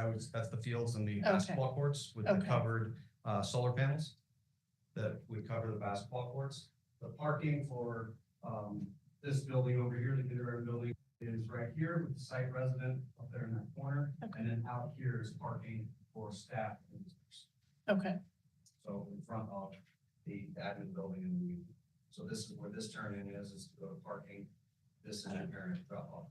the fields and the basketball courts with the covered solar panels that would cover the basketball courts. The parking for this building over here, the kindergarten building, is right here with the site resident up there in that corner. And then out here is parking for staff and visitors. Okay. So in front of the admin building in the, so this is where this turn in is to go to parking. This is your parent drop off.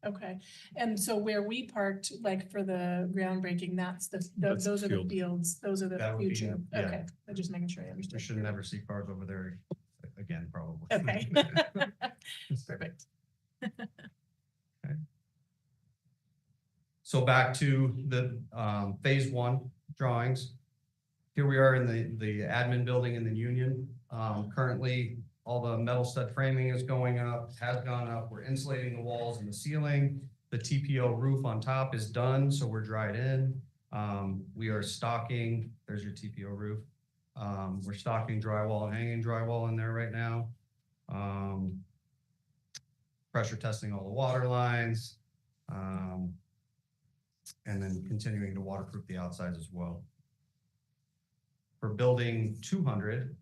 Okay, and so where we parked, like for the groundbreaking, that's That's those the are the field. fields, those are the That would be, future. yeah. Okay, I'm just making sure I We understand. should never see cars over there again, probably. Okay. Perfect. So back to the phase one drawings. Here we are in the admin building in the Union. Currently, all the metal stud framing is going up, has gone up. We're insulating the walls and the ceiling. The TPO roof on top is done, so we're dried in. We are stocking, there's your TPO roof. We're stocking drywall and hanging drywall in there right now. Pressure testing all the water lines. And then continuing to waterproof the outsides as well. For building 200,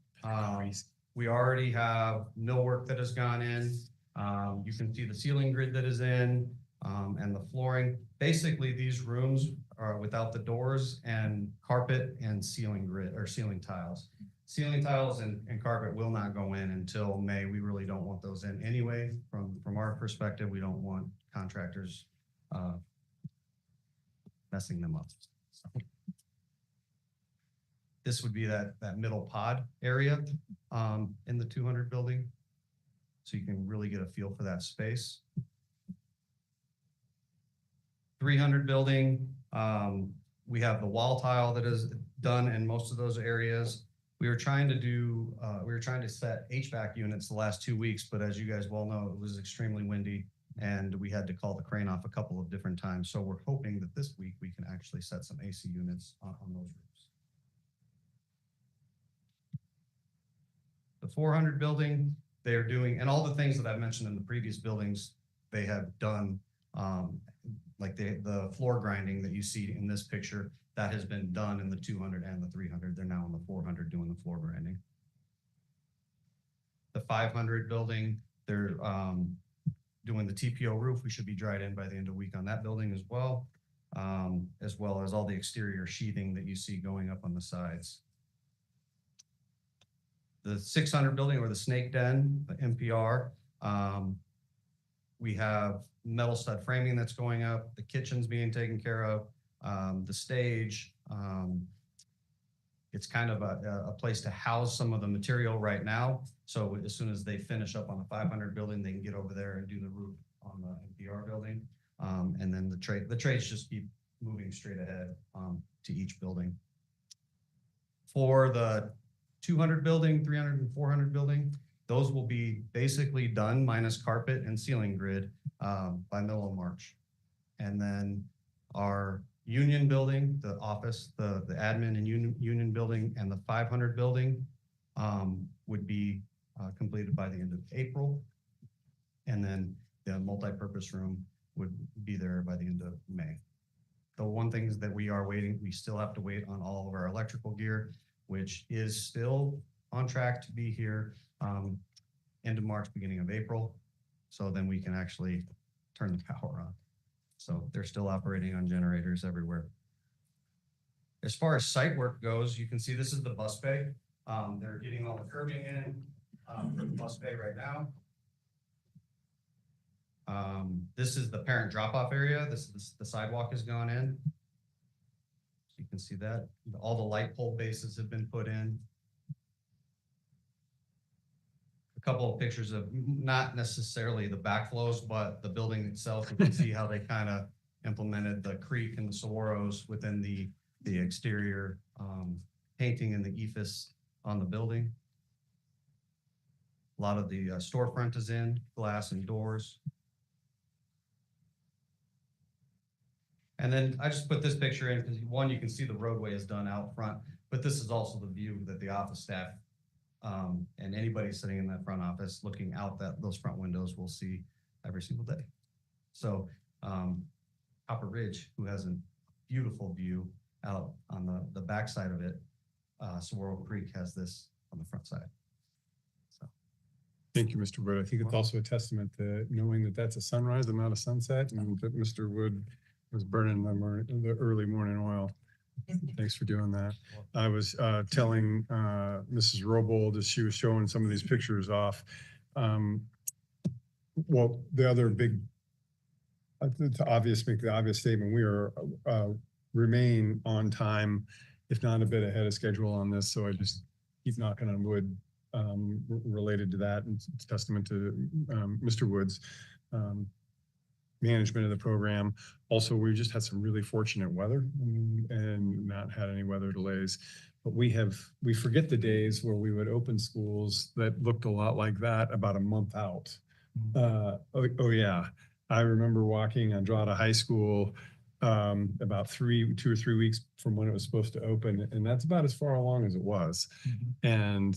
we already have millwork that has gone in. You can see the ceiling grid that is in and the flooring. Basically, these rooms are without the doors and carpet and ceiling grid or ceiling tiles. Ceiling tiles and carpet will not go in until May. We really don't want those in anyway. From our perspective, we don't want contractors messing them up. So. This would be that middle pod area in the 200 building. So you can really get a feel for that space. 300 building, we have the wall tile that is done in most of those areas. We were trying to set HVAC units the last 2 weeks, but as you guys well know, it was extremely windy and we had to call the crane off a couple of different times. So we're hoping that this week we can actually set some AC units on those roofs. The 400 building, they're doing, and all the things that I've mentioned in the previous buildings, they have done, like the floor grinding that you see in this picture, that has been done in the 200 and the 300. They're now in the 400 doing the floor grinding. The 500 building, they're doing the TPO roof. We should be dried in by the end of the week on that building as well as all the exterior sheathing that you see going up on the sides. The 600 building, or the snake den, the NPR, we have metal stud framing that's going up, the kitchen's being taken care of, the stage. It's kind of a place to house some of the material right now. So as soon as they finish up on the 500 building, they can get over there and do the roof on the NPR building. And then the trades just keep moving straight ahead to each building. For the 200 building, 300 and 400 building, those will be basically done minus carpet and ceiling grid by middle of March. And then our union building, the office, the admin and union building, and the 500 building would be completed by the end of April. And then the multi-purpose room would be there by the end of May. The one thing is that we are waiting, we still have to wait on all of our electrical gear, which is still on track to be here end of March, beginning of April. So then we can actually turn the power on. So they're still operating on generators everywhere. As far as site work goes, you can see this is the bus bay. They're getting all the curbing in for the bus bay right now. This is the parent drop-off area. The sidewalk has gone in. So you can see that. All the light pole bases have been put in. A couple of pictures of not necessarily the backflows, but the building itself. You can see how they kind of implemented the creek and the saguaros within the exterior painting and the ephes on the building. A lot of the storefront is in, glass and doors. And then I just put this picture in because one, you can see the roadway is done out front, but this is also the view that the office staff and anybody sitting in that front office looking out those front windows will see every single day. So Copper Ridge, who has a beautiful view out on the back side of it, Saguaro Creek has this on the front side. So. Thank you, Mr. Wood. I think it's also a testament to knowing that that's a sunrise and not a sunset, and that Mr. Wood was burning the early morning oil. Thanks for doing that. I was telling Mrs. Robold as she was showing some of these pictures off. Well, the other big, make the obvious statement, we are remain on time, if not a bit ahead of schedule on this. So I just keep knocking on wood related to that. And it's a testament to Mr. Wood's management of the program. Also, we just had some really fortunate weather and not had any weather delays. But we forget the days where we would open schools that looked a lot like that about a month out. Oh yeah, I remember walking on Andrada High School about 2 or 3 weeks from when it was supposed to open, and that's about as far along as it was. And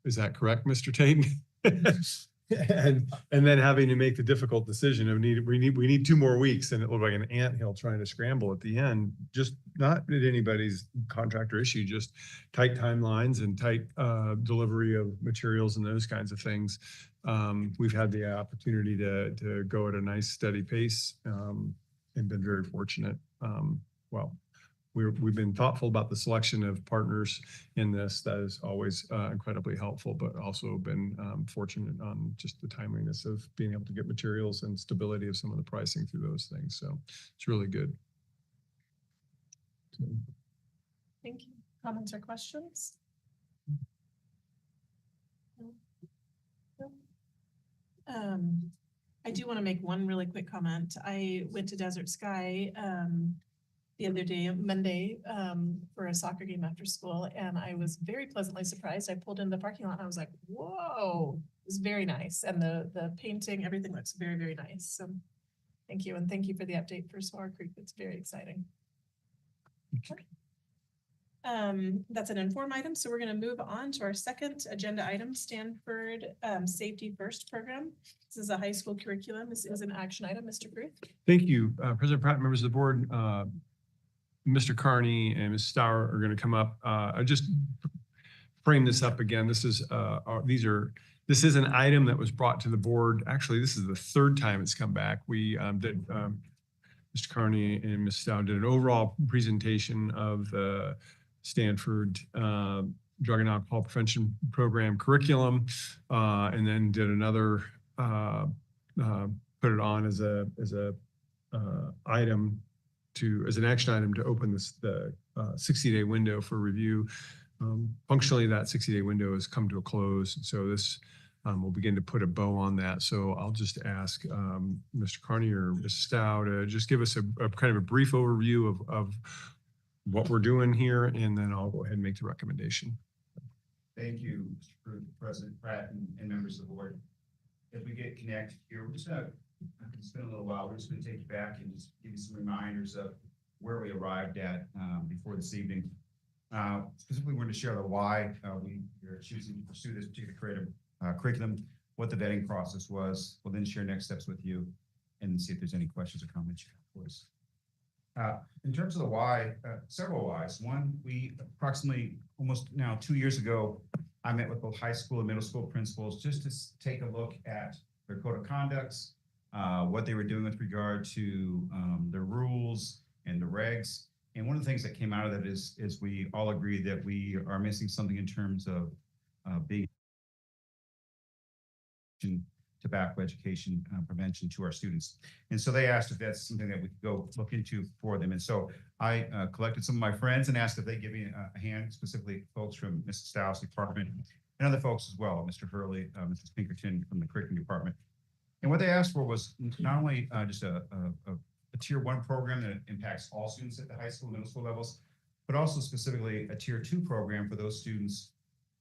is that correct, Mr. Tate? and then having to make the difficult decision of we need 2 more weeks, and it looked like an anthill trying to scramble at the end. Just not anybody's contractor issue, just tight timelines and tight delivery of materials and those kinds of things. We've had the opportunity to go at a nice steady pace and been very fortunate. Well, we've been thoughtful about the selection of partners in this. That is always incredibly helpful, but also been fortunate on just the timeliness of being able to get materials and stability of some of the pricing through those things. So it's really good. So. Thank you. Comments or questions? I do want to make one really quick comment. I went to Desert Sky the other day, Monday, for a soccer game after school, and I was very pleasantly surprised. I pulled into the parking lot and I was like, whoa, it was very nice. And the painting, everything looks very, very nice. So thank you. And thank you for the update for Swallow Creek. It's very exciting. That's an inform item. So we're going to move on to our second agenda item, Stanford Safety First program. This is a high school curriculum. This is an action item. Mr. Kruth. Thank you, President Pratt, members of the board. Mr. Carney and Ms. Stour are going to come up. I just frame this up again. This is this is an item that was brought to the board. Actually, this is the third time it's come back. We did Mr. Carney and Ms. Stour did an overall presentation of the Stanford Drug and Alcohol Prevention Program curriculum, and then did another put it on as an action item to open the 60-day window for review. Functionally, that 60-day window has come to a close. So this will begin to put a bow on that. So I'll just ask Mr. Carney or Ms. Stour to just give us a kind of a brief overview of what we're doing here, and then I'll go ahead and make the recommendation. Thank you, Mr. Kruth, President Pratt, and members of the board. As we get connected here, we're just gonna spend a little while. We're just gonna take you back and just give you some reminders of where we arrived at before this evening. Specifically, we're going to share the why we are choosing to pursue this particular creative curriculum, what the vetting process was. We'll then share next steps with you and see if there's any questions or comments you have for us. In terms of the why, several whys. One, we approximately almost now 2 years ago, I met with both high school and middle school principals just to take a look at their code of conducts, what they were doing with regard to their rules and the regs. And one of the things that came out of that is we all agree that we are missing something in terms of being tobacco education prevention to our students. And so they asked if that's something that we could go look into for them. And so I collected some of my friends and asked if they give me a hand, specifically folks from Mrs. Stour's department and other folks as well, Mr. Hurley, Mrs. Pinkerton from the curriculum department. And what they asked for was not only just a tier 1 program that impacts all students at the high school, middle school levels, but also specifically a tier 2 program for those students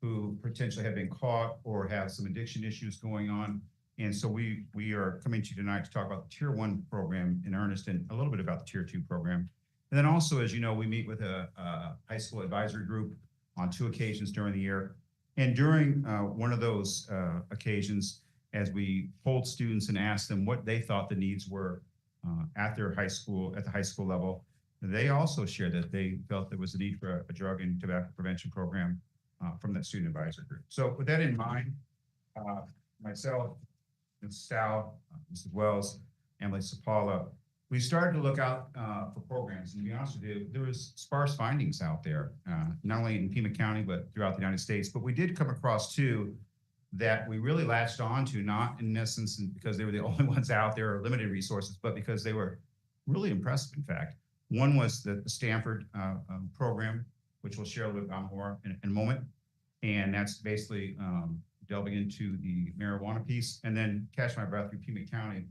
who potentially have been caught or have some addiction issues going on. And so we are coming to you tonight to talk about the tier 1 program in earnest and a little bit about the tier 2 program. And then also, as you know, we meet with a high school advisory group on 2 occasions during the year. And during one of those occasions, as we polled students and asked them what they thought the needs were at the high school level, they also shared that they felt there was a need for a drug and tobacco prevention program from that student advisory group. So with that in mind, myself, Ms. Stour, Mrs. Wells, Emily Sapala, we started to look out for programs. And to be honest with you, there was sparse findings out there, not only in Pima County, but throughout the United States. But we did come across 2 that we really latched on to, not in essence because they were the only ones out there or limited resources, but because they were really impressive, in fact. One was the Stanford program, which we'll share a little bit more in a moment. And that's basically delving into the marijuana piece. And then Catch My Breath through Pima County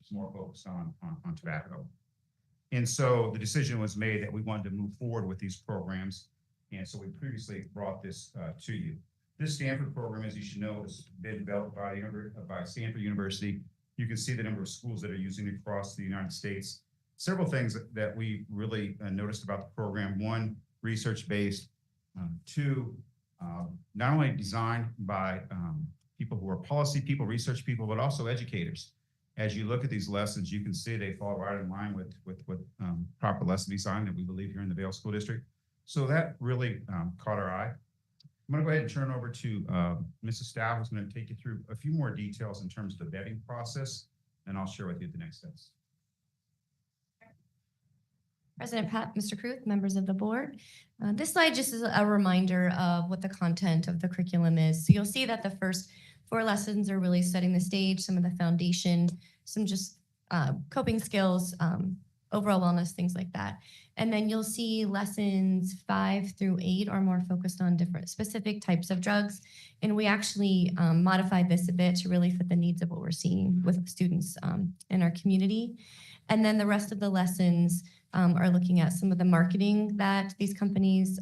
is more focused on tobacco. And so the decision was made that we wanted to move forward with these programs. And so we previously brought this to you. This Stanford program, as you should know, has been developed by Stanford University. You can see the number of schools that are using it across the United States. Several things that we really noticed about the program. 1, research-based. 2, not only designed by people who are policy people, research people, but also educators. As you look at these lessons, you can see they fall right in line with proper lesson design that we believe here in the Vail School District. So that really caught our eye. I'm going to go ahead and turn over to Mrs. Stour, who's going to take you through a few more details in terms of the vetting process, and I'll share with you the next steps. President Pat, Mr. Kruth, members of the board. This slide just is a reminder of what the content of the curriculum is. So you'll see that the first 4 lessons are really setting the stage, some of the foundation, some just coping skills, overall wellness, things like that. And then you'll see lessons 5 through 8 are more focused on different specific types of drugs. And we actually modified this a bit to really fit the needs of what we're seeing with students in our community. And then the rest of the lessons are looking at some of the marketing that these companies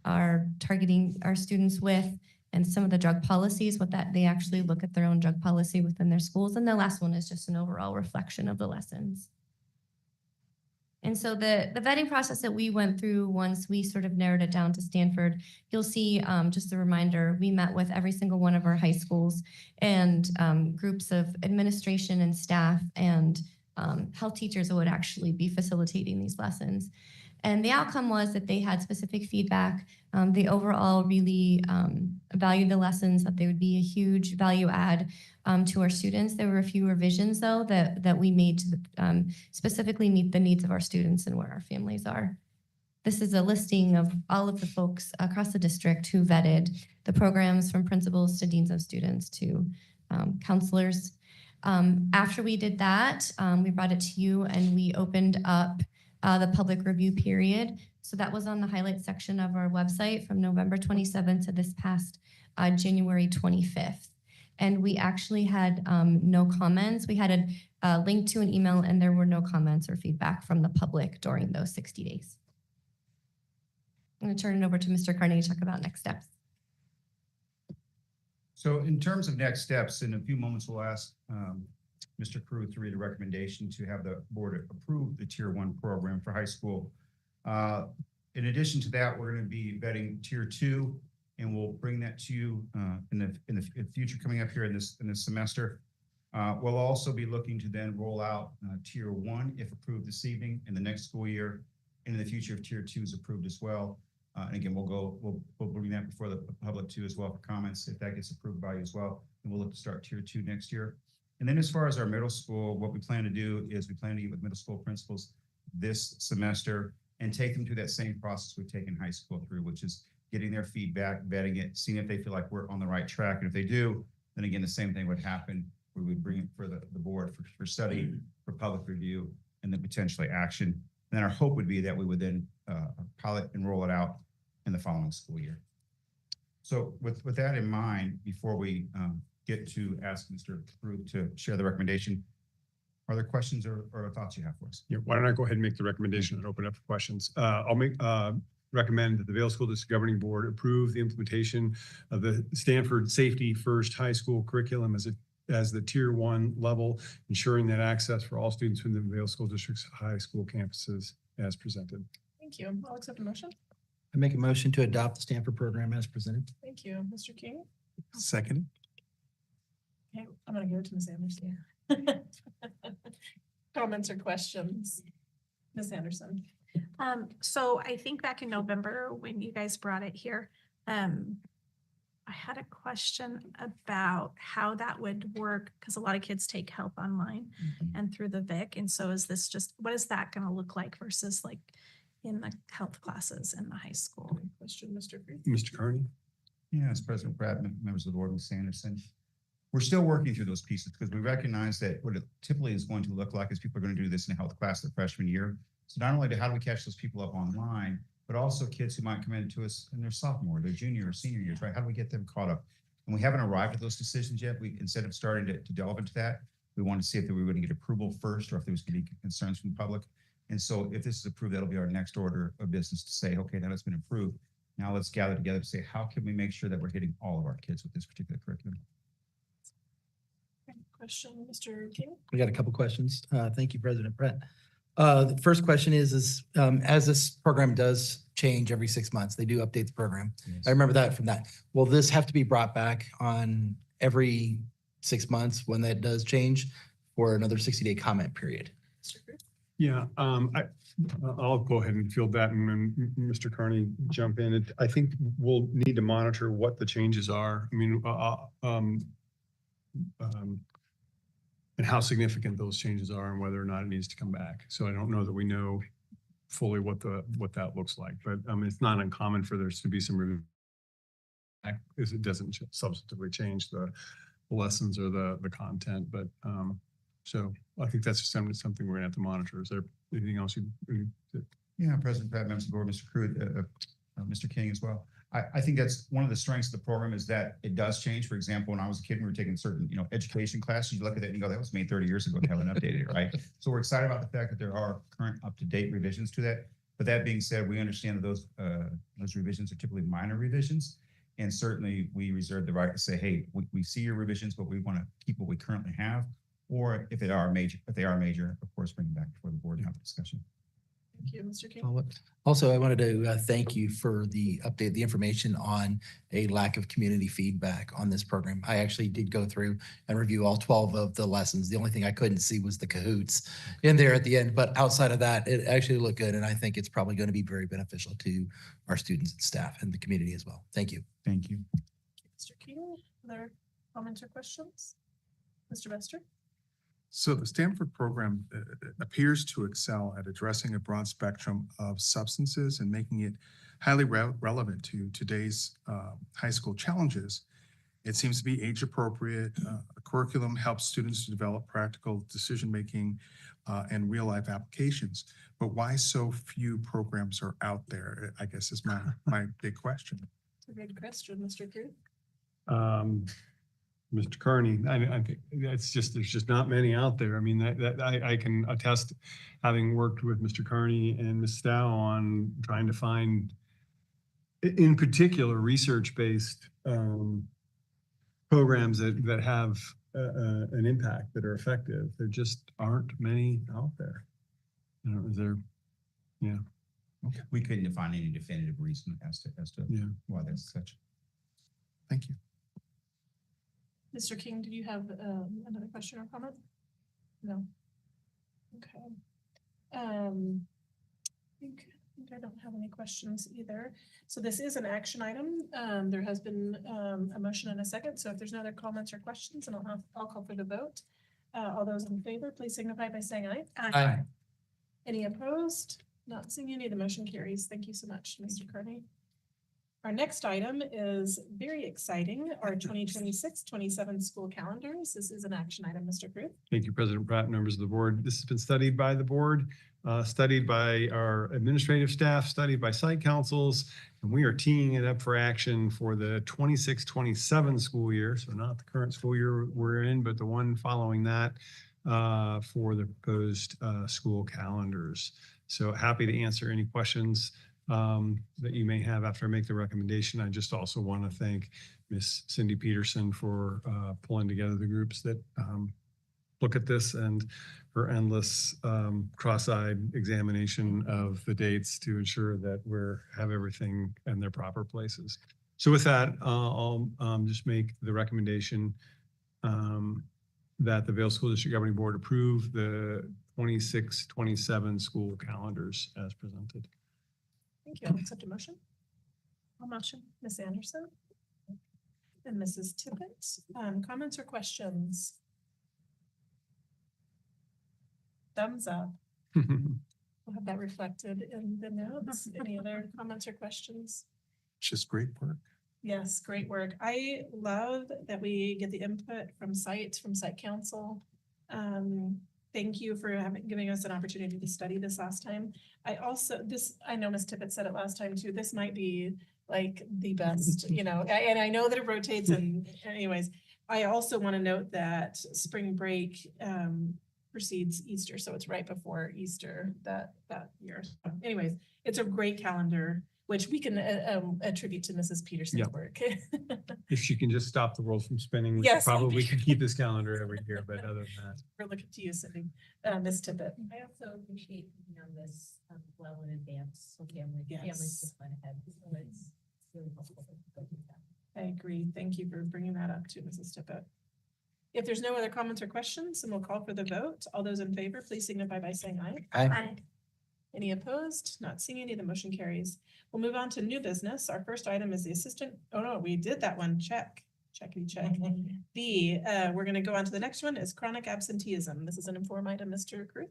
are targeting our students with, and some of the drug policies, what that they actually look at their own drug policy within their schools. And the last one is just an overall reflection of the lessons. And so the vetting process that we went through, once we sort of narrowed it down to Stanford, you'll see just a reminder, we met with every single one of our high schools and groups of administration and staff and health teachers that would actually be facilitating these lessons. And the outcome was that they had specific feedback. They overall really valued the lessons, that they would be a huge value add to our students. There were a few revisions, though, that we made to specifically meet the needs of our students and where our families are. This is a listing of all of the folks across the district who vetted the programs, from principals to deans of students to counselors. After we did that, we brought it to you and we opened up the public review period. So that was on the highlight section of our website from November 27th to this past January 25th. And we actually had no comments. We had a link to an email and there were no comments or feedback from the public during those 60 days. I'm going to turn it over to Mr. Carney to talk about next steps. So in terms of next steps, in a few moments, we'll ask Mr. Caruth to read a recommendation to have the board approve the Tier 1 program for high school. In addition to that, we're going to be vetting Tier 2, and we'll bring that to you in the future coming up here in this semester. We'll also be looking to then roll out Tier 1 if approved this evening in the next school year, and in the future if Tier 2 is approved as well. And again, we'll bring that before the public too as well for comments if that gets approved by you as well. And we'll look to start Tier 2 next year. And then as far as our middle school, what we plan to do is we plan to meet with middle school principals this semester and take them through that same process we've taken high school through, which is getting their feedback, vetting it, seeing if they feel like we're on the right track. And if they do, then again, the same thing would happen. We would bring it for the board for study, for public review, and then potentially action. And then our hope would be that we would then pilot and roll it out in the following school year. So with that in mind, before we get to ask Mr. Caruth to share the recommendation, are there questions or thoughts you have for us? Yeah, why don't I go ahead and make the recommendation and open up for questions? I'll recommend that the Vail School District Governing Board approve the implementation of the Stanford Safety First High School curriculum as the Tier 1 level, ensuring that access for all students within the Vail School District's high school campuses as presented. Thank you. I'll accept a motion. I make a motion to adopt the Stanford program as presented. Thank you. Mr. King? Second. Okay, I'm going to give it to Ms. Anderson. Comments or questions? Ms. Anderson? So I think back in November when you guys brought it here, I had a question about how that would work because a lot of kids take health online and through the VIC. And so is this just, what is that going to look like versus like in the health classes in the high school? Question, Mr. Caruth? Mr. Carney? Yeah, as President Pratt, members of the board, Ms. Anderson, we're still working through those pieces because we recognize that what it typically is going to look like is people are going to do this in a health class the freshman year. So not only how do we catch those people up online, but also kids who might come into us in their sophomore, their junior or senior years, right? How do we get them caught up? And we haven't arrived at those decisions yet. We, instead of starting to delve into that, we want to see if we were going to get approval first or if there was going to be concerns from the public. And so if this is approved, that'll be our next order of business to say, okay, now it's been approved. Now let's gather together to say, how can we make sure that we're hitting all of our kids with this particular curriculum? Question, Mr. King? We got a couple questions. Thank you, President Brett. The first question is as this program does change every 6 months, they do update the program. Yes. I remember that from that. Will this have to be brought back on every 6 months when that does change for another 60-day comment period? Mr. Caruth? Yeah, I'll go ahead and field that and then Mr. Carney jump in. I think we'll need to monitor what the changes are. I mean, and how significant those changes are and whether or not it needs to come back. So I don't know that we know fully what that looks like, but it's not uncommon for there to be some review because it doesn't substantively change the lessons or the content. But so I think that's something we're gonna have to monitor. Is there anything else you? Yeah, President Pratt, members of the board, Mr. Caruth, Mr. King as well. I think that's one of the strengths of the program is that it does change. For example, when I was a kid, we were taking certain, education classes. You look at it and you go, that was made 30 years ago and haven't updated it, right? So we're excited about the fact that there are current up-to-date revisions to that. But that being said, we understand that those revisions are typically minor revisions. And certainly we reserve the right to say, hey, we see your revisions, but we want to keep what we currently have. Or if they are major, of course, bring them back before the board and have a discussion. Thank you, Mr. King. Also, I wanted to thank you for the update, the information on a lack of community feedback on this program. I actually did go through and review all 12 of the lessons. The only thing I couldn't see was the Cahoots in there at the end, but outside of that, it actually looked good. And I think it's probably going to be very beneficial to our students and staff and the community as well. Thank you. Thank you. Mr. King, other comments or questions? Mr. Bester? So the Stanford program appears to excel at addressing a broad spectrum of substances and making it highly relevant to today's high school challenges. It seems to be age appropriate. The curriculum helps students to develop practical decision-making and real-life applications. But why so few programs are out there, I guess is my big question. It's a good question, Mr. Cruz. Mr. Kearney, I think there's just not many out there. I mean, I can attest, having worked with Mr. Kearney and Ms. Stow on trying to find, in particular, research-based programs that have an impact, that are effective. There just aren't many out there. Is there? Yeah. Okay. We couldn't find any definitive reason as to why that's such. Thank you. Mr. King, do you have another question or comment? No. Okay. I think I don't have any questions either. So this is an action item. There has been a motion and a second. So if there's no other comments or questions, then I'll call for the vote. All those in favor, please signify by saying aye. Aye. Any opposed? Not seeing any. The motion carries. Thank you so much, Mr. Kearney. Our next item is very exciting, our 2026-27 school calendars. This is an action item, Mr. Cruz. Thank you, President Pratt, members of the board. This has been studied by the board, studied by our administrative staff, studied by site councils, and we are teeing it up for action for the 26-27 school year. So not the current school year we're in, but the one following that for the proposed school calendars. So happy to answer any questions that you may have after I make the recommendation. I just also want to thank Miss Cindy Peterson for pulling together the groups that look at this, and her endless cross-eyed examination of the dates to ensure that have everything in their proper places. So with that, I'll just make the recommendation that the Vail School District Governing Board approve the 26-27 school calendars as presented. Thank you. I'll accept a motion. I'll motion. Ms. Anderson and Mrs. Tippett. Comments or questions? Thumbs up. We'll have that reflected in the notes. Any other comments or questions? It's just great work. Yes, great work. I love that we get the input from site council. Thank you for giving us an opportunity to study this last time. I know Ms. Tippett said it last time too, this might be like the best, and I know that it rotates, and anyways, I also want to note that spring break precedes Easter, so it's right before Easter that year. So anyways, it's a great calendar, which we can attribute to Mrs. Peterson's work. If she can just stop the world from spinning, we Yes. probably can keep this calendar every year, but other than that. We're looking to you, Cindy. Ms. Tippett. I also appreciate, this well in advance, so families just went ahead. So it's really helpful to go through that. I agree. Thank you for bringing that up too, Mrs. Tippett. If there's no other comments or questions, then we'll call for the vote. All those in favor, please signify by saying aye. Aye. Any opposed? Not seeing any. The motion carries. We'll move on to new business. Our first item is the assistant. Oh no, we did that one. Check. Checkity check. We're going to go on to the next one is chronic absenteeism. This is an inform item, Mr. Cruz.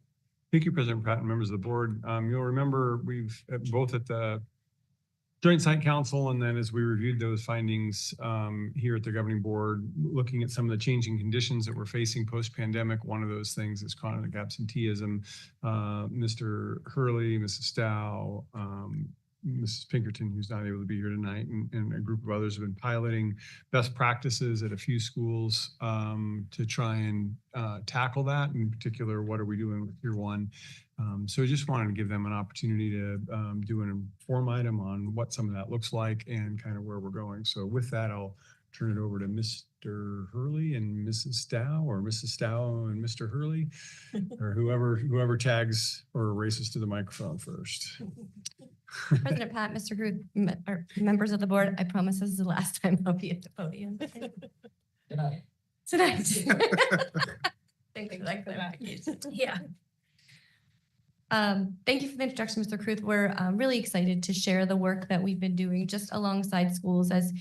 Thank you, President Pratt and members of the board. You'll remember we've both at the Joint Site Council, and then as we reviewed those findings here at the governing board, looking at some of the changing conditions that we're facing post-pandemic. One of those things is chronic absenteeism. Mr. Hurley, Mrs. Stow, Mrs. Pinkerton, who's not able to be here tonight, and a group of others have been piloting best practices at a few schools to try and tackle that. In particular, what are we doing with Tier 1? So I just wanted to give them an opportunity to do an inform item on what some of that looks like and kind of where we're going. So with that, I'll turn it over to Mr. Hurley and Mrs. Stow, or Mrs. Stow and Mr. Hurley, or whoever tags or races to the microphone first. President Pat, Mr. Groot, or members of the board, I promise this is the last time I'll be at the podium. Tonight. Thank you, like clarification. Yeah. Thank you for the introduction, Mr. Kruth. We're really excited to share the work that we've been doing just alongside schools. As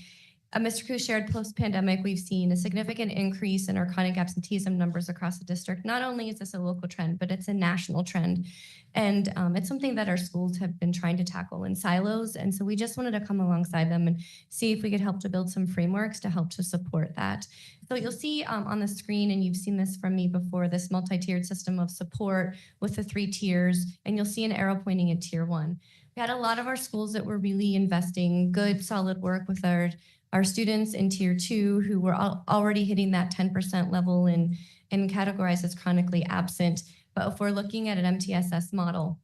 Mr. Kruth shared, post-pandemic, we've seen a significant increase in our chronic absenteeism numbers across the district. Not only is this a local trend, but it's a national trend. And it's something that our schools have been trying to tackle in silos. And so we just wanted to come alongside them and see if we could help to build some frameworks to help to support that. So you'll see on the screen, and you've seen this from me before, this multi-tiered system of support with the 3 tiers, and you'll see an arrow pointing at Tier 1. We had a lot of our schools that were really investing good, solid work with our students in Tier 2 who were already hitting that 10% level and categorized as chronically absent. But if we're looking at an MTSS model,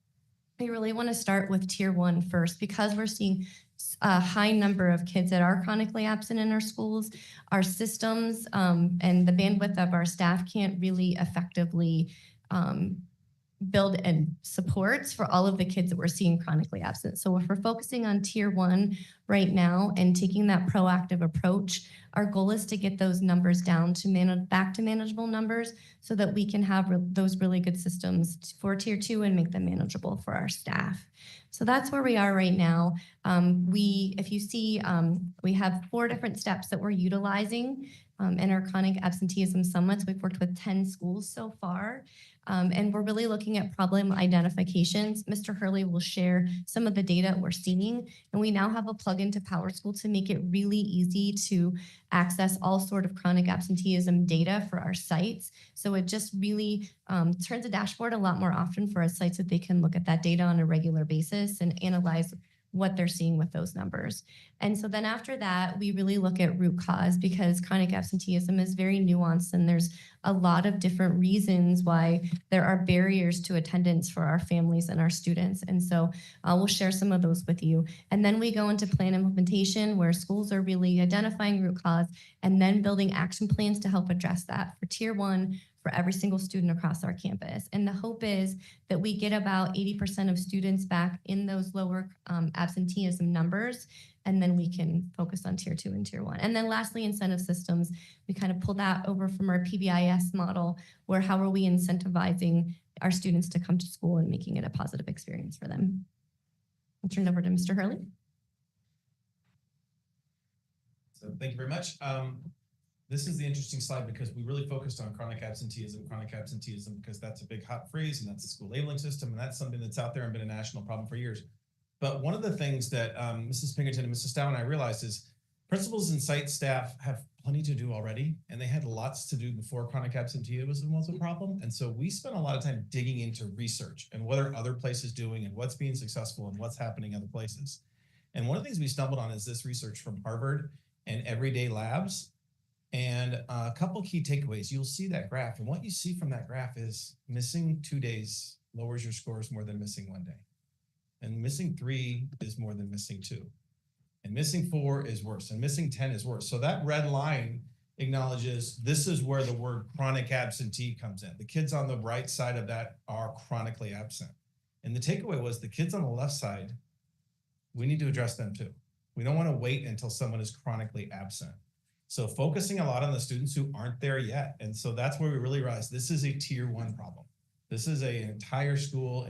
we really want to start with Tier 1 first, because we're seeing a high number of kids that are chronically absent in our schools. Our systems and the bandwidth of our staff can't really effectively build and supports for all of the kids that we're seeing chronically absent. So if we're focusing on Tier 1 right now and taking that proactive approach, our goal is to get those numbers down to back to manageable numbers so that we can have those really good systems for Tier 2 and make them manageable for our staff. So that's where we are right now. If you see, we have 4 different steps that we're utilizing in our chronic absenteeism summits. We've worked with 10 schools so far. And we're really looking at problem identifications. Mr. Hurley will share some of the data we're seeing, and we now have a plugin to PowerSchool to make it really easy to access all sort of chronic absenteeism data for our sites. So it just really turns a dashboard a lot more often for our sites, so that they can look at that data on a regular basis and analyze what they're seeing with those numbers. And so then after that, we really look at root cause, because chronic absenteeism is very nuanced and there's a lot of different reasons why there are barriers to attendance for our families and our students. And so we'll share some of those with you. And then we go into plan implementation, where schools are really identifying root cause and then building action plans to help address that for Tier 1, for every single student across our campus. And the hope is that we get about 80% of students back in those lower absenteeism numbers, and then we can focus on Tier 2 and Tier 1. And then lastly, incentive systems. We kind of pull that over from our PBIS model, where how are we incentivizing our students to come to school and making it a positive experience for them. I'll turn it over to Mr. Hurley. So thank you very much. This is the interesting slide, because we really focused on chronic absenteeism, because that's a big hot phrase, and that's the school labeling system, and that's something that's out there and been a national problem for years. But one of the things that Mrs. Pinkerton and Mrs. Stow and I realized is principals and site staff have plenty to do already, and they had lots to do before chronic absenteeism was a problem. And so we spent a lot of time digging into research and what are other places doing and what's being successful and what's happening other places. And one of the things we stumbled on is this research from Harvard and Everyday Labs. And a couple key takeaways. You'll see that graph, and what you see from that graph is missing 2 days lowers your scores more than missing 1 day. And missing 3 is more than missing 2. And missing 4 is worse, and missing 10 is worse. So that red line acknowledges this is where the word chronic absentee comes in. The kids on the right side of that are chronically absent. And the takeaway was the kids on the left side, we need to address them too. We don't want to wait until someone is chronically absent. So focusing a lot on the students who aren't there yet. And so that's where we really realized this is a Tier 1 problem. This is an entire school,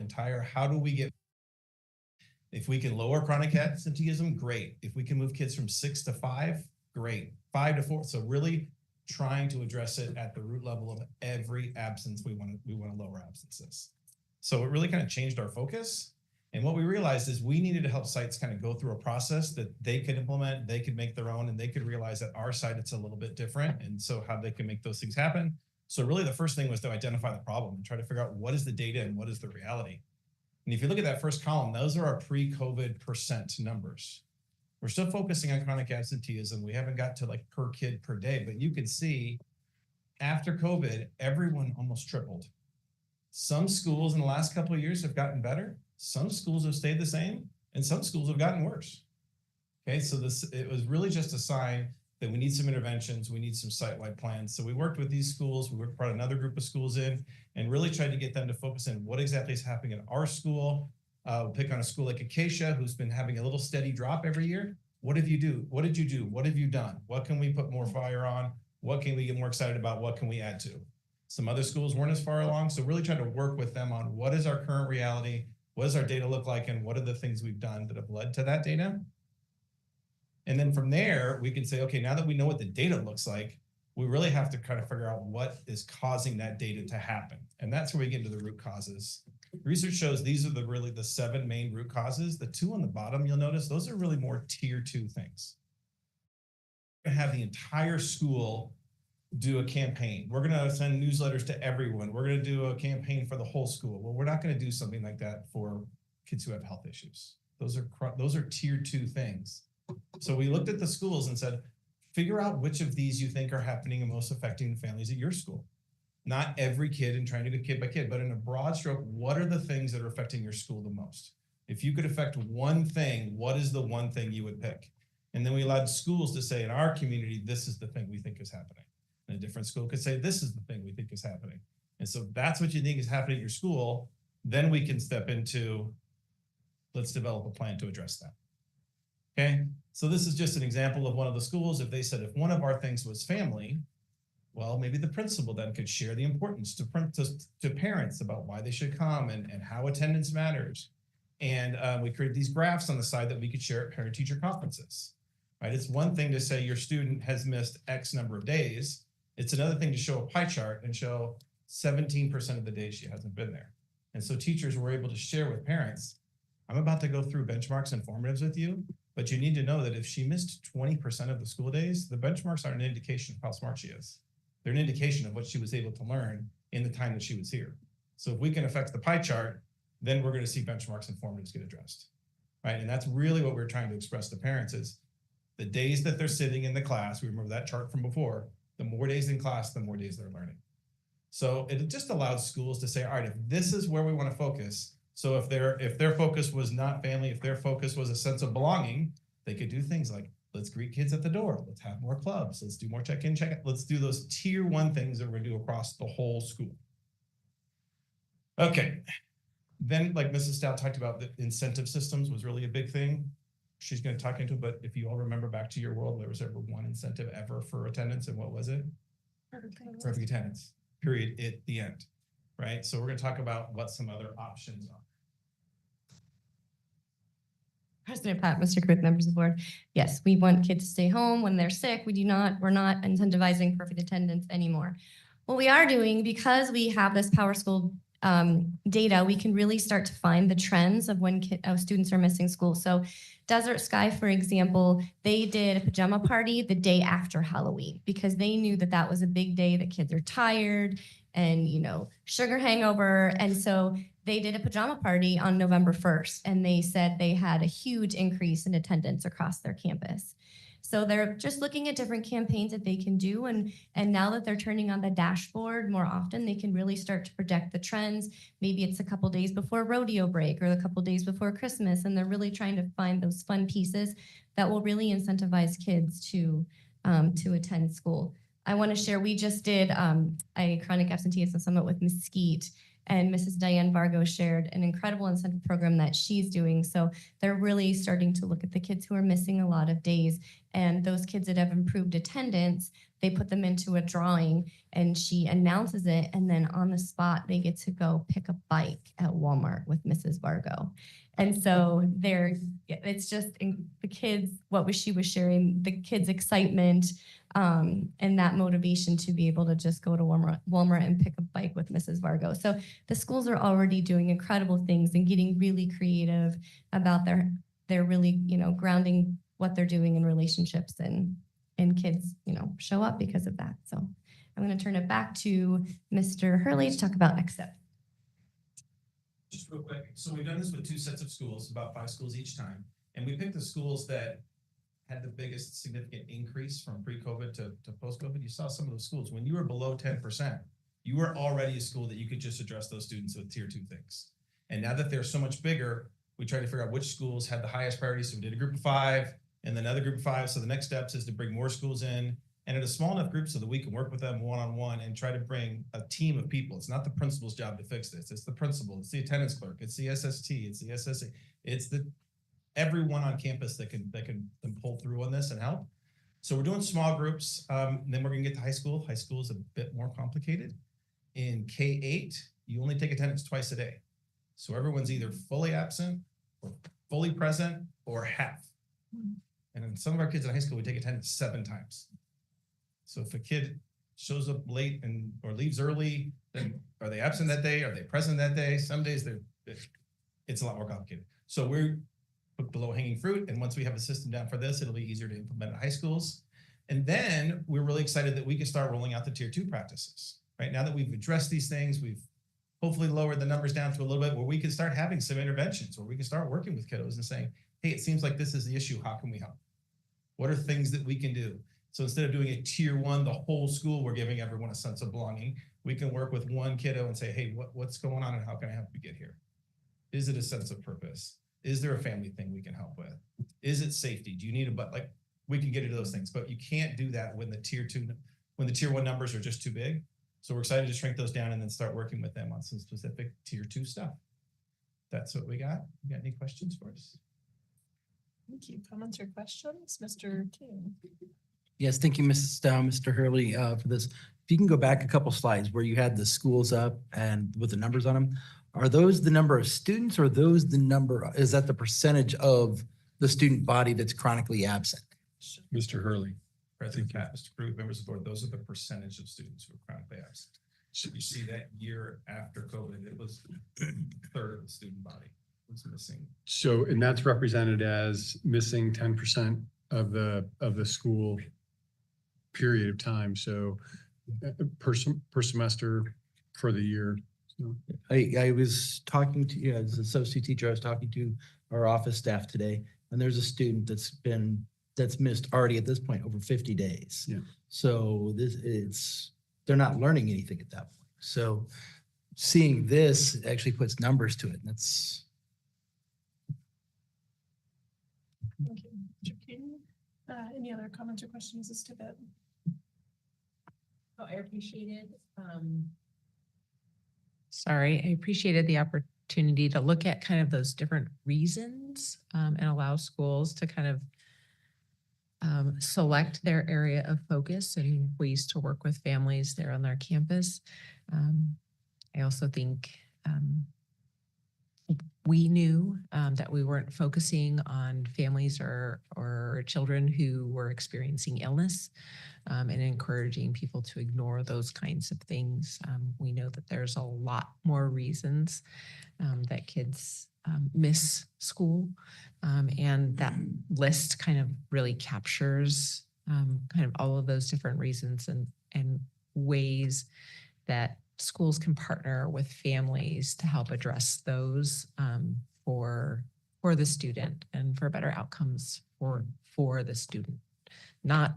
how do we get, if we can lower chronic absenteeism, great. If we can move kids from 6 to 5, great. 5 to 4, so really trying to address it at the root level of every absence. We want to lower absences. So it really kind of changed our focus. And what we realized is we needed to help sites kind of go through a process that they could implement, they could make their own, and they could realize that our site, it's a little bit different. And so how they can make those things happen. So really the first thing was to identify the problem and try to figure out what is the data and what is the reality. And if you look at that first column, those are our pre-COVID percent numbers. We're still focusing on chronic absenteeism. We haven't got to like per kid per day, but you can see after COVID, everyone almost tripled. Some schools in the last couple of years have gotten better. Some schools have stayed the same, and some schools have gotten worse. Okay, so it was really just a sign that we need some interventions, we need some site-wide plans. So we worked with these schools, we brought another group of schools in and really tried to get them to focus in what exactly is happening in our school. We'll pick on a school like Acacia, who's been having a little steady drop every year. What did you do? What did you do? What have you done? What can we put more fire on? What can we get more excited about? What can we add to? Some other schools weren't as far along, so really trying to work with them on what is our current reality, what does our data look like, and what are the things we've done that have led to that data? And then from there, we can say, okay, now that we know what the data looks like, we really have to kind of figure out what is causing that data to happen. And that's where we get into the root causes. Research shows these are really the 7 main root causes. The 2 on the bottom, you'll notice, those are really more tier 2 things. We're gonna have the entire school do a campaign. We're gonna send newsletters to everyone. We're gonna do a campaign for the whole school. Well, we're not gonna do something like that for kids who have health issues. Those are tier 2 things. So we looked at the schools and said, figure out which of these you think are happening and most affecting the families at your school. Not every kid and trying to go kid by kid, but in a broad stroke, what are the things that are affecting your school the most? If you could affect one thing, what is the one thing you would pick? And then we allowed schools to say, in our community, this is the thing we think is happening. And a different school could say, this is the thing we think is happening. And so that's what you think is happening at your school. Then we can step into, let's develop a plan to address that. Okay, so this is just an example of one of the schools. If they said, if one of our things was family, well, maybe the principal then could share the importance to parents about why they should come and how attendance matters. And we created these graphs on the side that we could share at parent-teacher conferences, right? It's one thing to say your student has missed X number of days. It's another thing to show a pie chart and show 17% of the days she hasn't been there. And so teachers were able to share with parents, I'm about to go through benchmarks and formatives with you, but you need to know that if she missed 20% of the school days, the benchmarks aren't an indication of how smart she is. They're an indication of what she was able to learn in the time that she was here. So if we can affect the pie chart, then we're going to see benchmarks and formatives get addressed, right? And that's really what we're trying to express to parents is the days that they're sitting in the class, we remember that chart from before, the more days in class, the more days they're learning. So it just allows schools to say, all right, if this is where we want to focus, so if their focus was not family, if their focus was a sense of belonging, they could do things like, let's greet kids at the door, let's have more clubs, let's do more check-in, check-out, let's do those tier 1 things that we're gonna do across the whole school. Okay, then like Mrs. Stout talked about, the incentive systems was really a big thing. She's gonna talk into it, but if you all remember back to your world, there was ever one incentive ever for attendance, and what was it? Perfect attendance, period, at the end, right? So we're gonna talk about what some other options are. President Pat, Mr. Kruth, members of the board. Yes, we want kids to stay home when they're sick. We're not incentivizing perfect attendance anymore. What we are doing, because we have this Power School data, we can really start to find the trends of when students are missing school. So Desert Sky, for example, they did a pajama party the day after Halloween because they knew that that was a big day, that kids are tired and, you know, sugar hangover. And so they did a pajama party on November 1st, and they said they had a huge increase in attendance across their campus. So they're just looking at different campaigns that they can do. And now that they're turning on the dashboard more often, they can really start to project the trends. Maybe it's a couple days before rodeo break or a couple days before Christmas. And they're really trying to find those fun pieces that will really incentivize kids to attend school. I want to share, we just did a chronic absenteeism summit with Mesquite, and Mrs. Diane Vargo shared an incredible incentive program that she's doing. So they're really starting to look at the kids who are missing a lot of days, and those kids that have improved attendance, they put them into a drawing and she announces it, and then on the spot, they get to go pick a bike at Walmart with Mrs. Vargo. And so it's just the kids, she was sharing, the kids' excitement, and that motivation to be able to just go to Walmart and pick a bike with Mrs. Vargo. So the schools are already doing incredible things and getting really creative about their really, you know, grounding what they're doing in relationships, and kids, you know, show up because of that. So I'm going to turn it back to Mr. Hurley to talk about next step. Just real quick, so we've done this with 2 sets of schools, about 5 schools each time, and we picked the schools that had the biggest significant increase from pre-COVID to post-COVID. You saw some of those schools, when you were below 10%, you were already a school that you could just address those students with tier 2 things. And now that they're so much bigger, we tried to figure out which schools had the highest priority. So we did a group of 5 and then another group of 5. So the next steps is to bring more schools in and at a small enough group so that we can work with them one-on-one and try to bring a team of people. It's not the principal's job to fix this. It's the principal, it's the attendance clerk, it's the SST, it's the SSA, it's everyone on campus that can pull through on this and help. So we're doing small groups. Then we're gonna get to high school. High school is a bit more complicated. In K-8, you only take attendance twice a day. So everyone's either fully absent or fully present or half. And in some of our kids in high school, we take attendance 7 times. So if a kid shows up late or leaves early, then are they absent that day? Are they present that day? Some days it's a lot more complicated. So we're below hanging fruit. And once we have a system down for this, it'll be easier to implement at high schools. And then we're really excited that we can start rolling out the tier 2 practices. Right now that we've addressed these things, we've hopefully lowered the numbers down to a little bit where we can start having some interventions, where we can start working with kiddos and saying, hey, it seems like this is the issue. How can we help? What are things that we can do? So instead of doing a tier 1, the whole school, we're giving everyone a sense of belonging. We can work with one kiddo and say, hey, what's going on and how can I help you get here? Is it a sense of purpose? Is there a family thing we can help with? Is it safety? Do you need we can get into those things, but you can't do that when the tier 1 numbers are just too big. So we're excited to shrink those down and then start working with them on some specific tier 2 stuff. That's what we got. You got any questions for us? Thank you. Comments or questions? Mr. King? Yes, thank you, Mrs. Dow, Mr. Hurley, for this. If you can go back a couple slides where you had the schools up and with the numbers on them, are those the number of students or is that the percentage of the student body that's chronically absent? Mr. Hurley. President Pat, Mr. Crew, members of the board, those are the percentage of students who are chronically absent. So you see that year after COVID, it was a third of the student body was missing. So, and that's represented as missing 10% of the school period of time. So per semester for the year. So. I was talking to, as an associate teacher, I was talking to our office staff today, and there's a student that's missed already at this point over 50 days. Yeah. So they're not learning anything at that point. So seeing this actually puts numbers to it. And that's. Thank you. Mr. King? Any other comments or questions as to that? Oh, I appreciated the opportunity to look at kind of those different reasons and allow schools to kind of select their area of focus and ways to work with families there on their campus. I also think we knew that we weren't focusing on families or children who were experiencing illness and encouraging people to ignore those kinds of things. We know that there's a lot more reasons that kids miss school. And that list kind of really captures kind of all of those different reasons and ways that schools can partner with families to help address those for the student and for better outcomes for the student. Not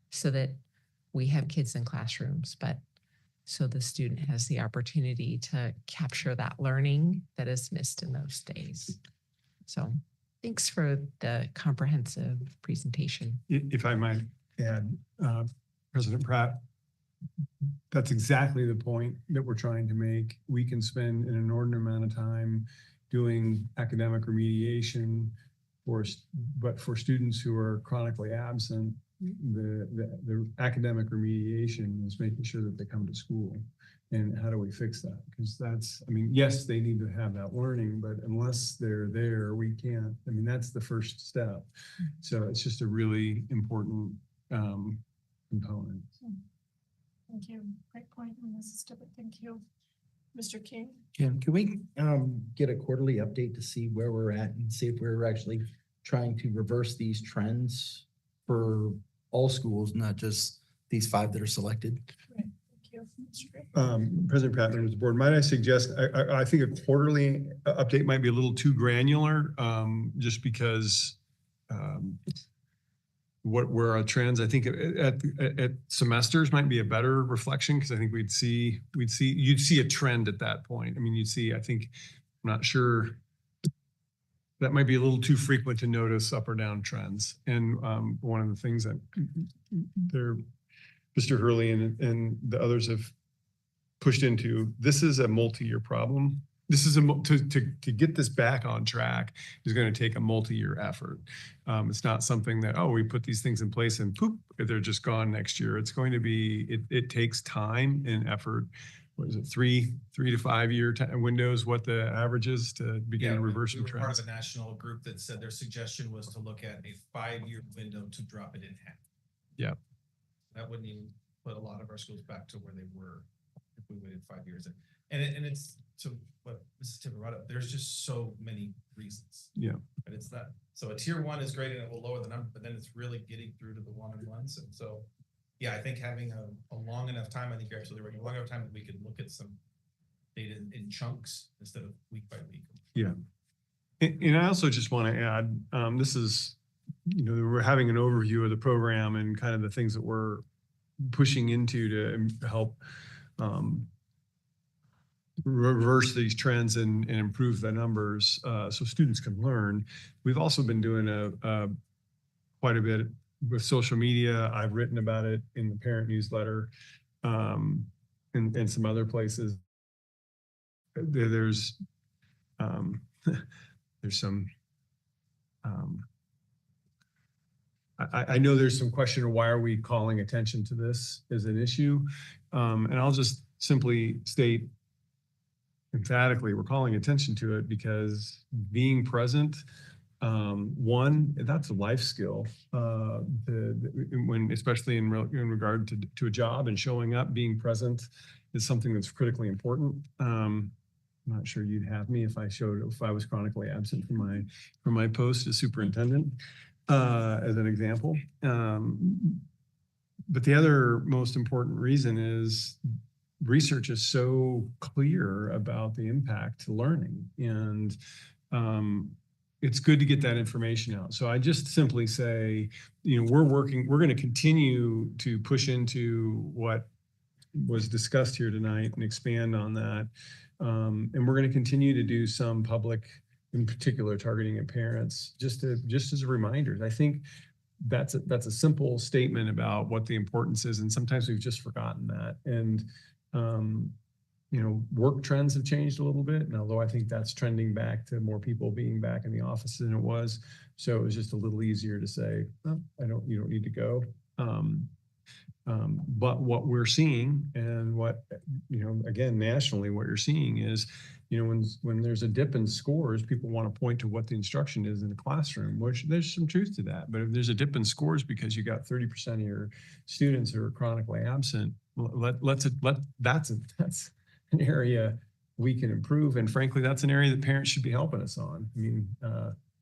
so that we have kids in classrooms, but so the student has the opportunity to capture that learning that is missed in those days. So thanks for the comprehensive presentation. If I might add, President Pratt, that's exactly the point that we're trying to make. We can spend an inordinate amount of time doing academic remediation, but for students who are chronically absent, the academic remediation is making sure that they come to school. And how do we fix that? Because yes, they need to have that learning, but unless they're there, we can't. That's the first step. So it's just a really important component. Thank you. Great point, Mrs. Tippett. Thank you. Mr. King? Can we get a quarterly update to see where we're at and see if we're actually trying to reverse these trends for all schools, not just these 5 that are selected? Right. Thank you. Mr. Gray. President Pratt, members of the board, might I suggest, I think a quarterly update might be a little too granular, just because where our trends, I think at semesters might be a better reflection, because I think you'd see a trend at that point. I mean, I think, I'm not sure, that might be a little too frequent to notice up or down trends. And one of the things that Mr. Hurley and the others have pushed into, this is a multi-year problem. This is to get this back on track is going to take a multi-year effort. It's not something that, oh, we put these things in place and poop, they're just gone next year. It's going to be, it takes time and effort. What is it, 3 to 5 year windows, what the average is to begin reversing we were part trends? of a national group that said their suggestion was to look at a 5-year window to drop it in half. Yeah. That wouldn't even put a lot of our schools back to where they were if we waited 5 years. And it's to what Mrs. Tipper brought up, there's just so many reasons. Yeah. But it's not, so a tier 1 is great and it will lower the number, but then it's really getting through to the one-on-ones. And so, yeah, I think having a long enough time, I think you're absolutely right, a long enough time that we could look at some data in chunks instead of week by week. Yeah. And I also just want to add, this is, we're having an overview of the program and kind of the things that we're pushing into to help reverse these trends and improve the numbers so students can learn. We've also been doing quite a bit with social media. I've written about it in the parent newsletter and some other places. There's some I know there's some question of why are we calling attention to this as an issue, and I'll just simply state emphatically we're calling attention to it because being present, one, that's a life skill, when especially in regard to a job and showing up, being present is something that's critically important. I'm not sure you'd have me if I was chronically absent from my post as superintendent, as an example. But the other most important reason is research is so clear about the impact to learning, and it's good to get that information out. So I just simply say, we're going to continue to push into what was discussed here tonight and expand on that. And we're going to continue to do some public, in particular, targeting at parents, just as a reminder. I think that's a simple statement about what the importance is. And sometimes we've just forgotten that. And, work trends have changed a little bit. And although I think that's trending back to more people being back in the office than it was. So it was just a little easier to say, oh, you don't need to go. But what we're seeing and what, again, nationally, what you're seeing is, when there's a dip in scores, people want to point to what the instruction is in the classroom, which there's some truth to that. But if there's a dip in scores because you got 30% of your students who are chronically absent, that's an area we can improve. And frankly, that's an area that parents should be helping us on. I mean,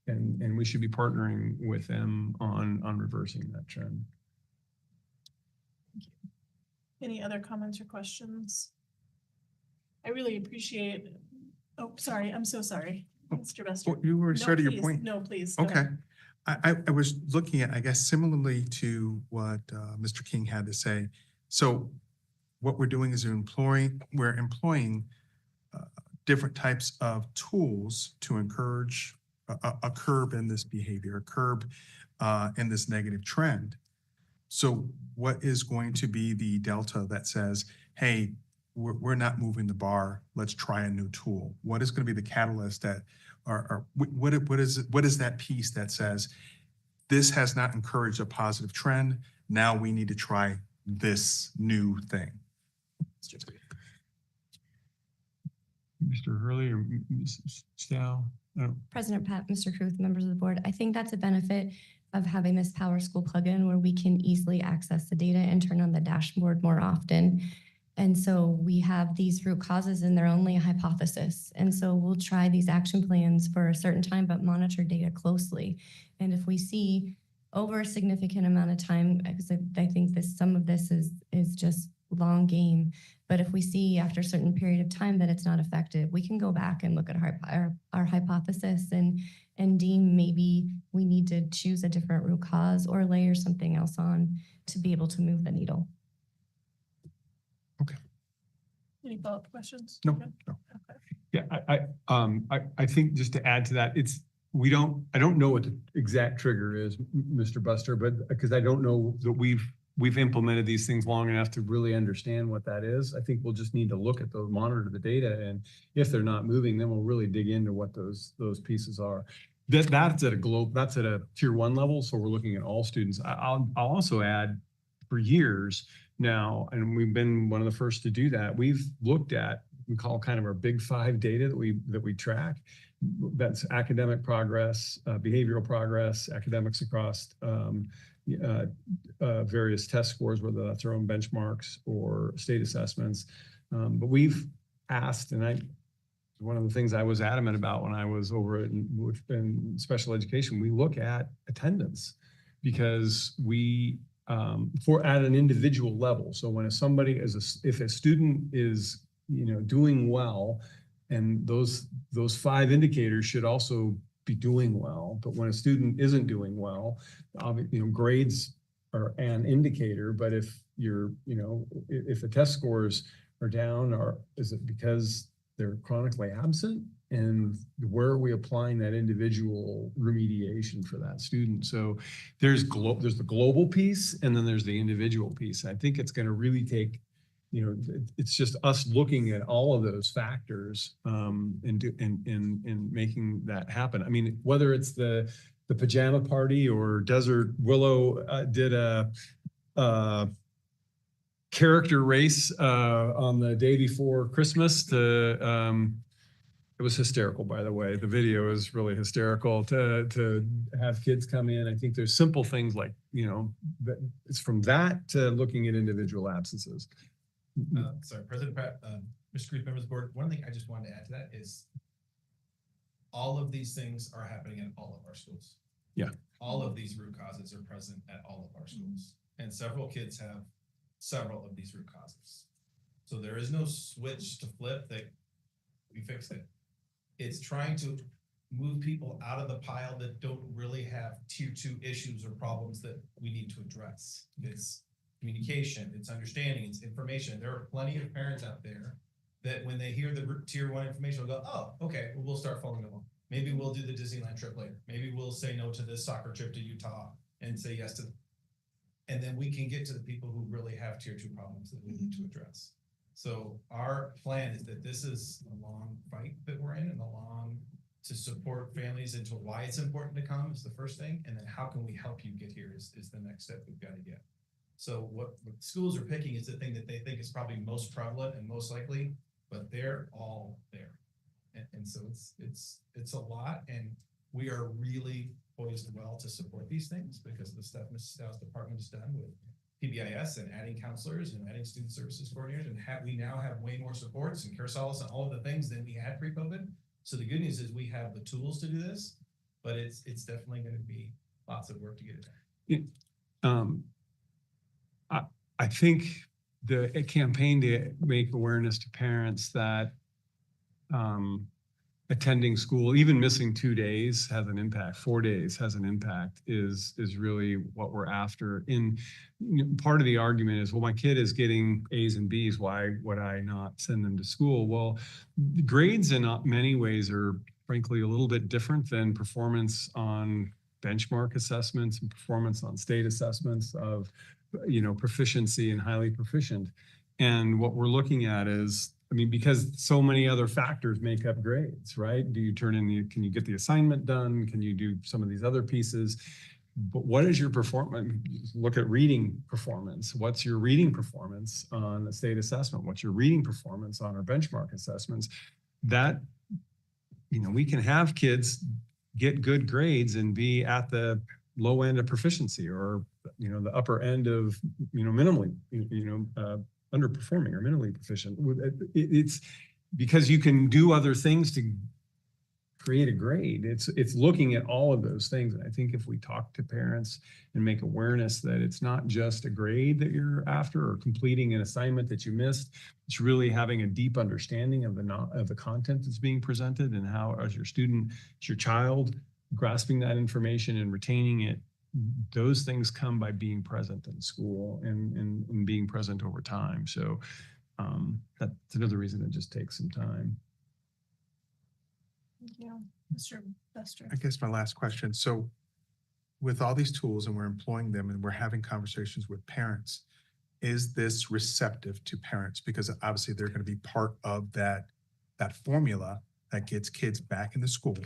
and we should be partnering with them on reversing that trend. Any other comments or questions? I really appreciate, oh, sorry, I'm so sorry, Mr. Bester. You were No, starting your please. point. No, please. go Okay. ahead. I was looking at, I guess, similarly to what Mr. King had to say. So what we're doing is we're employing different types of tools to encourage a curb in this behavior, a curb in this negative trend. So what is going to be the delta that says, hey, we're not moving the bar, let's try a new tool? What is going to be the catalyst that, what is that piece that says, this has not encouraged a positive trend, now we need to try this new thing? Mr. Hurley or Mrs. Stow? President Pat, Mr. Kruth, members of the board, I think that's a benefit of having this Power School plugin where we can easily access the data and turn on the dashboard more often. And so we have these root causes and they're only a hypothesis. And so we'll try these action plans for a certain time, but monitor data closely. And if we see over a significant amount of time, because I think some of this is just long game. But if we see after a certain period of time that it's not effective, we can go back and look at our hypothesis and deem maybe we need to choose a different root cause or layer something else on to be able to move the needle. Any follow-up questions? No, Okay. no. Okay. Yeah, I think just to add to that, I don't know what the exact trigger is, Mr. Buster, but because I don't know that we've implemented these things long enough to really understand what that is. I think we'll just need to look at those, monitor the data, and if they're not moving, then we'll really dig into what those pieces are. That's at a tier 1 level, so we're looking at all students. I'll also add, for years now, and we've been one of the first to do that, we've looked at, we call kind of our big 5 data that we track. That's academic progress, behavioral progress, academics across various test scores, whether that's our own benchmarks or state assessments. But we've asked, and one of the things I was adamant about when I was over in special education, we look at attendance, because we at an individual level. So when if a student is doing well, and those 5 indicators should also be doing well. But when a student isn't doing well, grades are an indicator. But if if the test scores are down, or is it because they're chronically absent? And where are we applying that individual remediation for that student? So there's the global piece, and then there's the individual piece. I think it's going to really take, it's just us looking at all of those factors and making that happen. I mean, whether it's the pajama party or Desert Willow did a character race on the day before Christmas it was hysterical, by the way. The video is really hysterical to have kids come in. I think there's simple things like, it's from that to looking at individual absences. Sorry, President Pratt, Mr. Creed, members of the board, one thing I just wanted to add to that is all of these things are happening in all of our schools. Yeah. All of these root causes are present at all of our schools, and several kids have several of these root causes. So there is no switch to flip that we fixed it. It's trying to move people out of the pile that don't really have tier 2 issues or problems that we need to address. It's communication, it's understanding, it's information. There are plenty of parents out there that when they hear the tier 1 information, will go, oh, okay, well, we'll start following along. Maybe we'll do the Disneyland trip later. Maybe we'll say no to this soccer trip to Utah and say yes to, and then we can get to the people who really have tier 2 problems that we need to address. So our plan is that this is a long fight that we're in, and a long to support families into why it's important to come is the first thing. And then how can we help you get here is the next step we've got to get. So what schools are picking is the thing that they think is probably most prevalent and most likely, but they're all there. And so it's a lot, and we are really poised well to support these things because of the stuff Mrs. Stow's department has done with PBIS and adding counselors and adding student services coordinators, and we now have way more supports and care solace and all of the things than we had pre-COVID. So the good news is we have the tools to do this, but it's definitely going to be lots of work to get it done. I think the campaign to make awareness to parents that attending school, even missing 2 days, has an impact. 4 days has an impact is really what we're after. Part of the argument is, well, my kid is getting A's and B's. Why would I not send them to school? Well, grades in many ways are frankly a little bit different than performance on benchmark assessments and performance on state assessments of, proficiency and highly proficient. And what we're looking at is, because so many other factors make up grades, right? Can you get the assignment done? Can you do some of these other pieces? But what is your performance? Look at reading performance. What's your reading performance on a state assessment? What's your reading performance on our benchmark assessments? That, we can have kids get good grades and be at the low end of proficiency, or, the upper end of, minimally, underperforming or minimally proficient. It's because you can do other things to create a grade. It's looking at all of those things. And I think if we talk to parents and make awareness that it's not just a grade that you're after or completing an assignment that you missed, it's really having a deep understanding of the content that's being presented and how as your student, as your child grasping that information and retaining it. Those things come by being present in school and being present over time. So that's another reason it just takes some time. Thank you. Mr. Buster. I guess my last question. So with all these tools and we're employing them and we're having conversations with parents, is this receptive to parents? Because obviously they're going to be part of that formula that gets kids back in the school,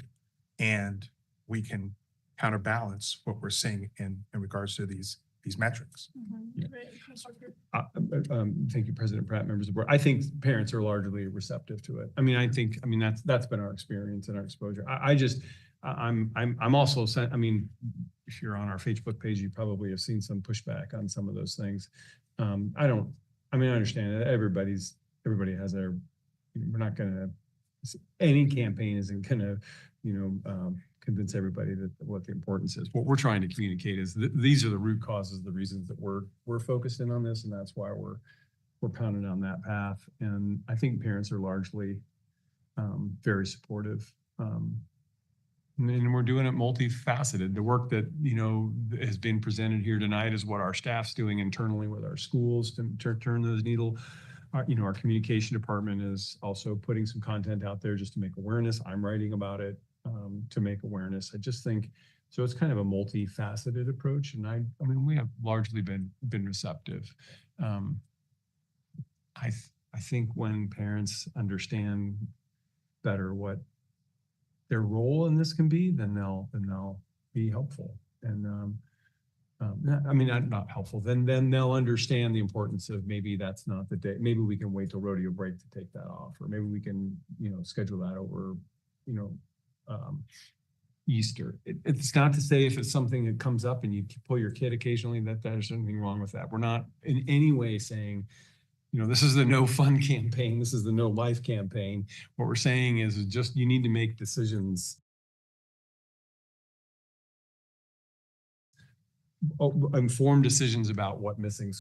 and we can counterbalance what we're seeing in regards to these metrics. Yeah. Great. Mr. Crew. Thank you, President Pratt, members of the board. I think parents are largely receptive to it. I mean, that's been our experience and our exposure. I'm also sent, if you're on our Facebook page, you probably have seen some pushback on some of those things. I understand that everybody has their, we're not gonna, any campaign isn't gonna, convince everybody that what the importance is. What we're trying to communicate is these are the root causes, the reasons that we're focused in on this, and that's why we're pounding on that path. And I think parents are largely very supportive. And we're doing it multifaceted. The work that, has been presented here tonight is what our staff's doing internally with our schools to turn those needle. Our communication department is also putting some content out there just to make awareness. I'm writing about it to make awareness. I just think, so it's kind of a multifaceted approach. And we have largely been receptive. I think when parents understand better what their role in this can be, then they'll be helpful. And not helpful. Then they'll understand the importance of maybe that's not the day. Maybe we can wait till rodeo break to take that off, or maybe we can schedule that over Easter. It's not to say if it's something that comes up and you pull your kid occasionally that there's anything wrong with that. We're not in any way saying, this is the no fun campaign. This is the no life campaign. What we're saying is just you need to make decisions. Informed decisions about what missing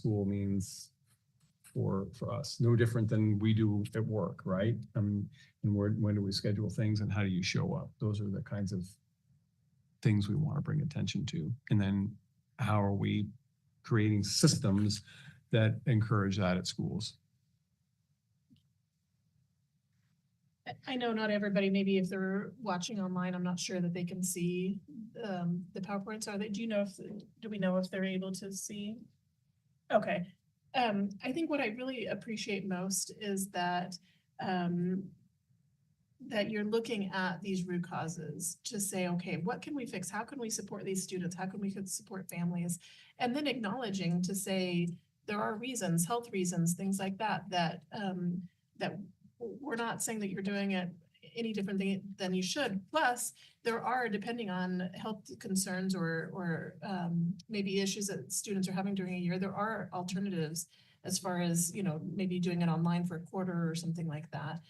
school means for us. No different than we do at work, right? And when do we schedule things and how do you show up? Those are the kinds of things we want to bring attention to. And then how are we creating systems that encourage that at schools? I know not everybody, maybe if they're watching online, I'm not sure that they can see the PowerPoints. Are they, do we know if they're able to see? Okay. I think what I really appreciate most is that that you're looking at these root causes to say, okay, what can we fix? How can we support these students? How can we support families? And then acknowledging to say there are reasons, health reasons, things like that, that we're not saying that you're doing it any different than you should. Plus, there are, depending on health concerns or maybe issues that students are having during a year, there are alternatives as far as, maybe doing it online for a quarter or something like that,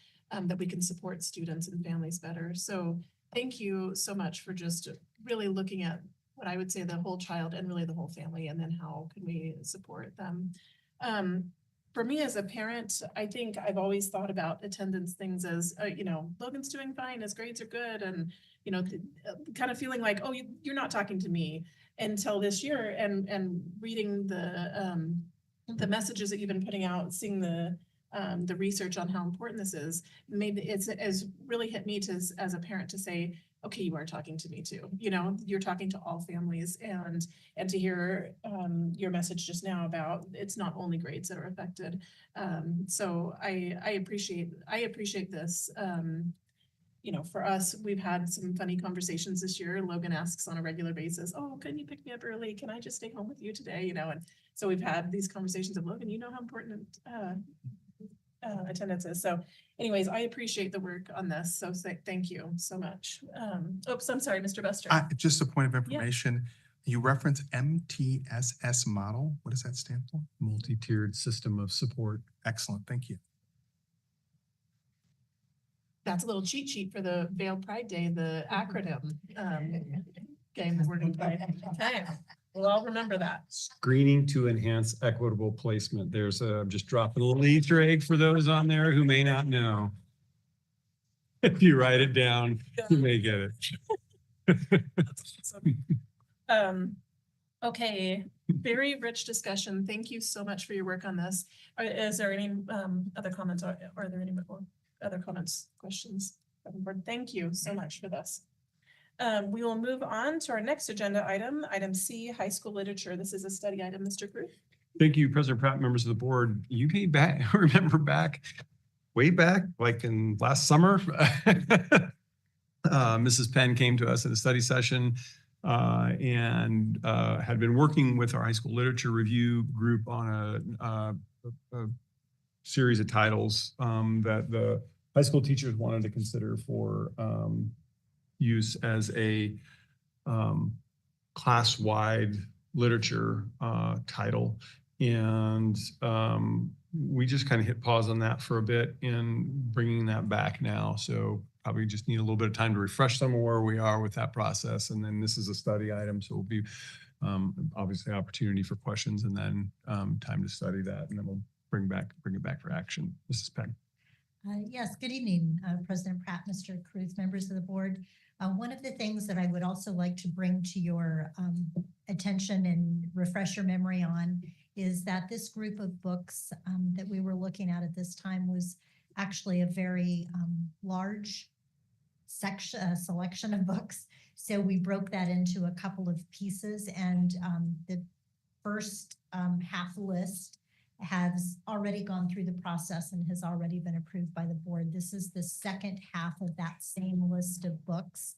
that we can support students and families better. So thank you so much for just really looking at what I would say the whole child and really the whole family, and then how can we support them. For me as a parent, I think I've always thought about attendance things as, Logan's doing fine, his grades are good. And, kind of feeling like, oh, you're not talking to me until this year, and reading the messages that you've been putting out, seeing the research on how important this is, it's really hit me as a parent to say, okay, you are talking to me too. You're talking to all families, and to hear your message just now about it's not only grades that are affected. So I appreciate this. For us, we've had some funny conversations this year. Logan asks on a regular basis, oh, can you pick me up early? Can I just stay home with you today? And so we've had these conversations of, Logan, you know how important attendance is. So anyways, I appreciate the work on this. So thank you so much. Oops, I'm sorry, Mr. Buster. Just a point of information. You reference MTSS model. What does that stand for? Multi-tiered system of support. Excellent. Thank you. That's a little cheat sheet for the Vail Pride Day, the acronym game that we're going to play. Okay, we'll all remember that. Screening to enhance equitable placement. There's just dropping a little Easter egg for those on there who may not know. If you write it down, you may get it. That's awesome. Okay, very rich discussion. Thank you so much for your work on this. Is there any other comments? Are there any other comments, questions? Thank you so much for this. We will move on to our next agenda item, item C, high school literature. This is a study item, Mr. Cruz. Thank you, President Pratt, members of the board. You may remember way back, like in last summer, Mrs. Penn came to us at a study session and had been working with our high school literature review group on a series of titles that the high school teachers wanted to consider for use as a class-wide literature title. And we just kind of hit pause on that for a bit in bringing that back now. So probably just need a little bit of time to refresh some of where we are with that process. And then this is a study item, so it'll be obviously opportunity for questions and then time to study that. And then we'll bring it back for action. Mrs. Penn. Yes, good evening, President Pratt, Mr. Cruz, members of the board. One of the things that I would also like to bring to your attention and refresh your memory on is that this group of books that we were looking at this time was actually a very large selection of books. So we broke that into a couple of pieces, and the first half list has already gone through the process and has already been approved by the board. This is the second half of that same list of books.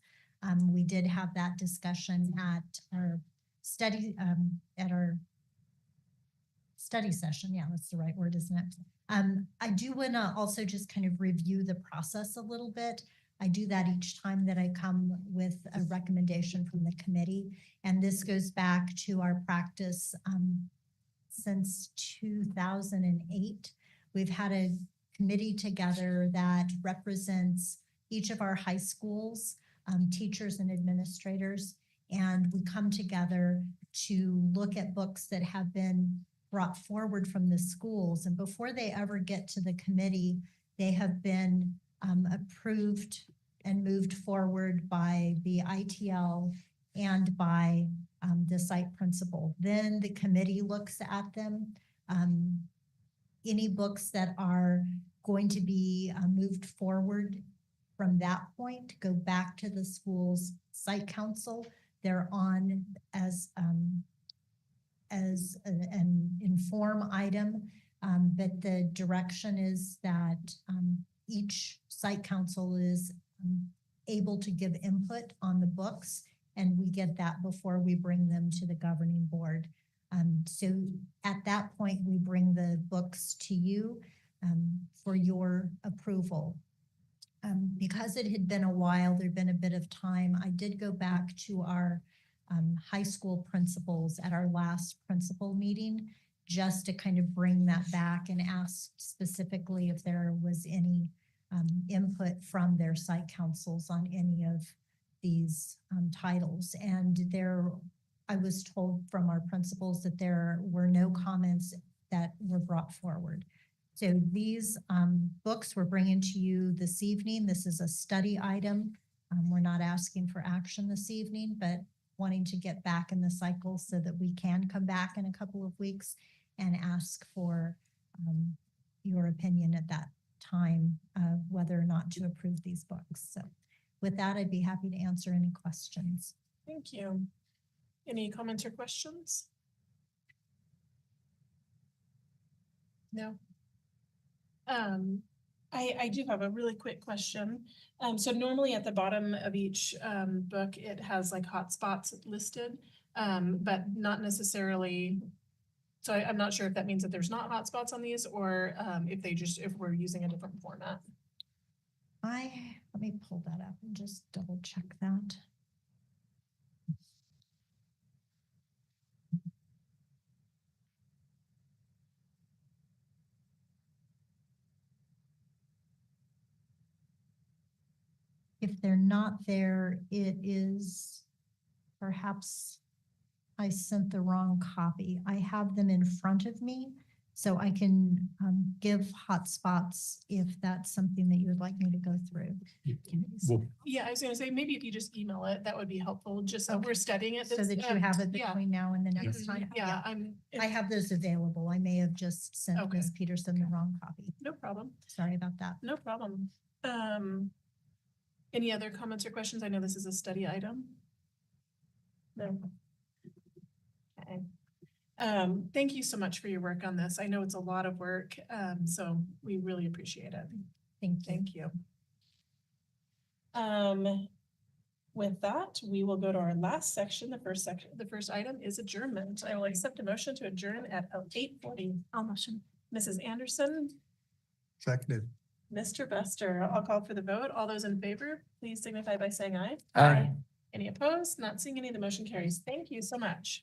We did have that discussion at our study session. Yeah, that's the right word, isn't it? I do want to also just kind of review the process a little bit. I do that each time that I come with a recommendation from the committee. And this goes back to our practice since 2008. We've had a committee together that represents each of our high schools, teachers and administrators, and we come together to look at books that have been brought forward from the schools. And before they ever get to the committee, they have been approved and moved forward by the ITL and by the site principal. Then the committee looks at them. Any books that are going to be moved forward from that point go back to the school's site council. They're on as an inform item, but the direction is that each site council is able to give input on the books, and we get that before we bring them to the governing board. So at that point, we bring the books to you for your approval. Because it had been a while, there'd been a bit of time, I did go back to our high school principals at our last principal meeting, just to kind of bring that back and ask specifically if there was any input from their site councils on any of these titles. And I was told from our principals that there were no comments that were brought forward. So these books we're bringing to you this evening. This is a study item. We're not asking for action this evening, but wanting to get back in the cycle so that we can come back in a couple of weeks and ask for your opinion at that time of whether or not to approve these books. So with that, I'd be happy to answer any questions. Thank you. Any comments or questions? No. I do have a really quick question. So normally at the bottom of each book, it has like hotspots listed, but not necessarily. So I'm not sure if that means that there's not hotspots on these, or if we're using a different format. Let me pull that up and just double check that. If they're not there, it is perhaps I sent the wrong copy. I have them in front of me, so I can give hotspots if that's something that you would like me to go through. Well, Yeah, I was gonna say, maybe if you just email it, that would be helpful, just so we're studying it. So this- that you have it yeah. between now and the next time. Yeah, I have those available. I may have just sent Okay. Ms. Peterson the wrong copy. no problem. Sorry about that. No problem. Any other comments or questions? I know this is a study item. No. Okay. Thank you so much for your work on this. I know it's a lot of work, so we really appreciate it. Thank you. With that, we will go to our last section. The first item is adjournment. I will accept a motion to adjourn at 8:40. I'll motion. Mrs. Anderson, Seconded. Mr. Buster, I'll call for the vote. All those in favor, please signify by saying aye. Aye. Any opposed? Not seeing any, the motion carries. Thank you so much.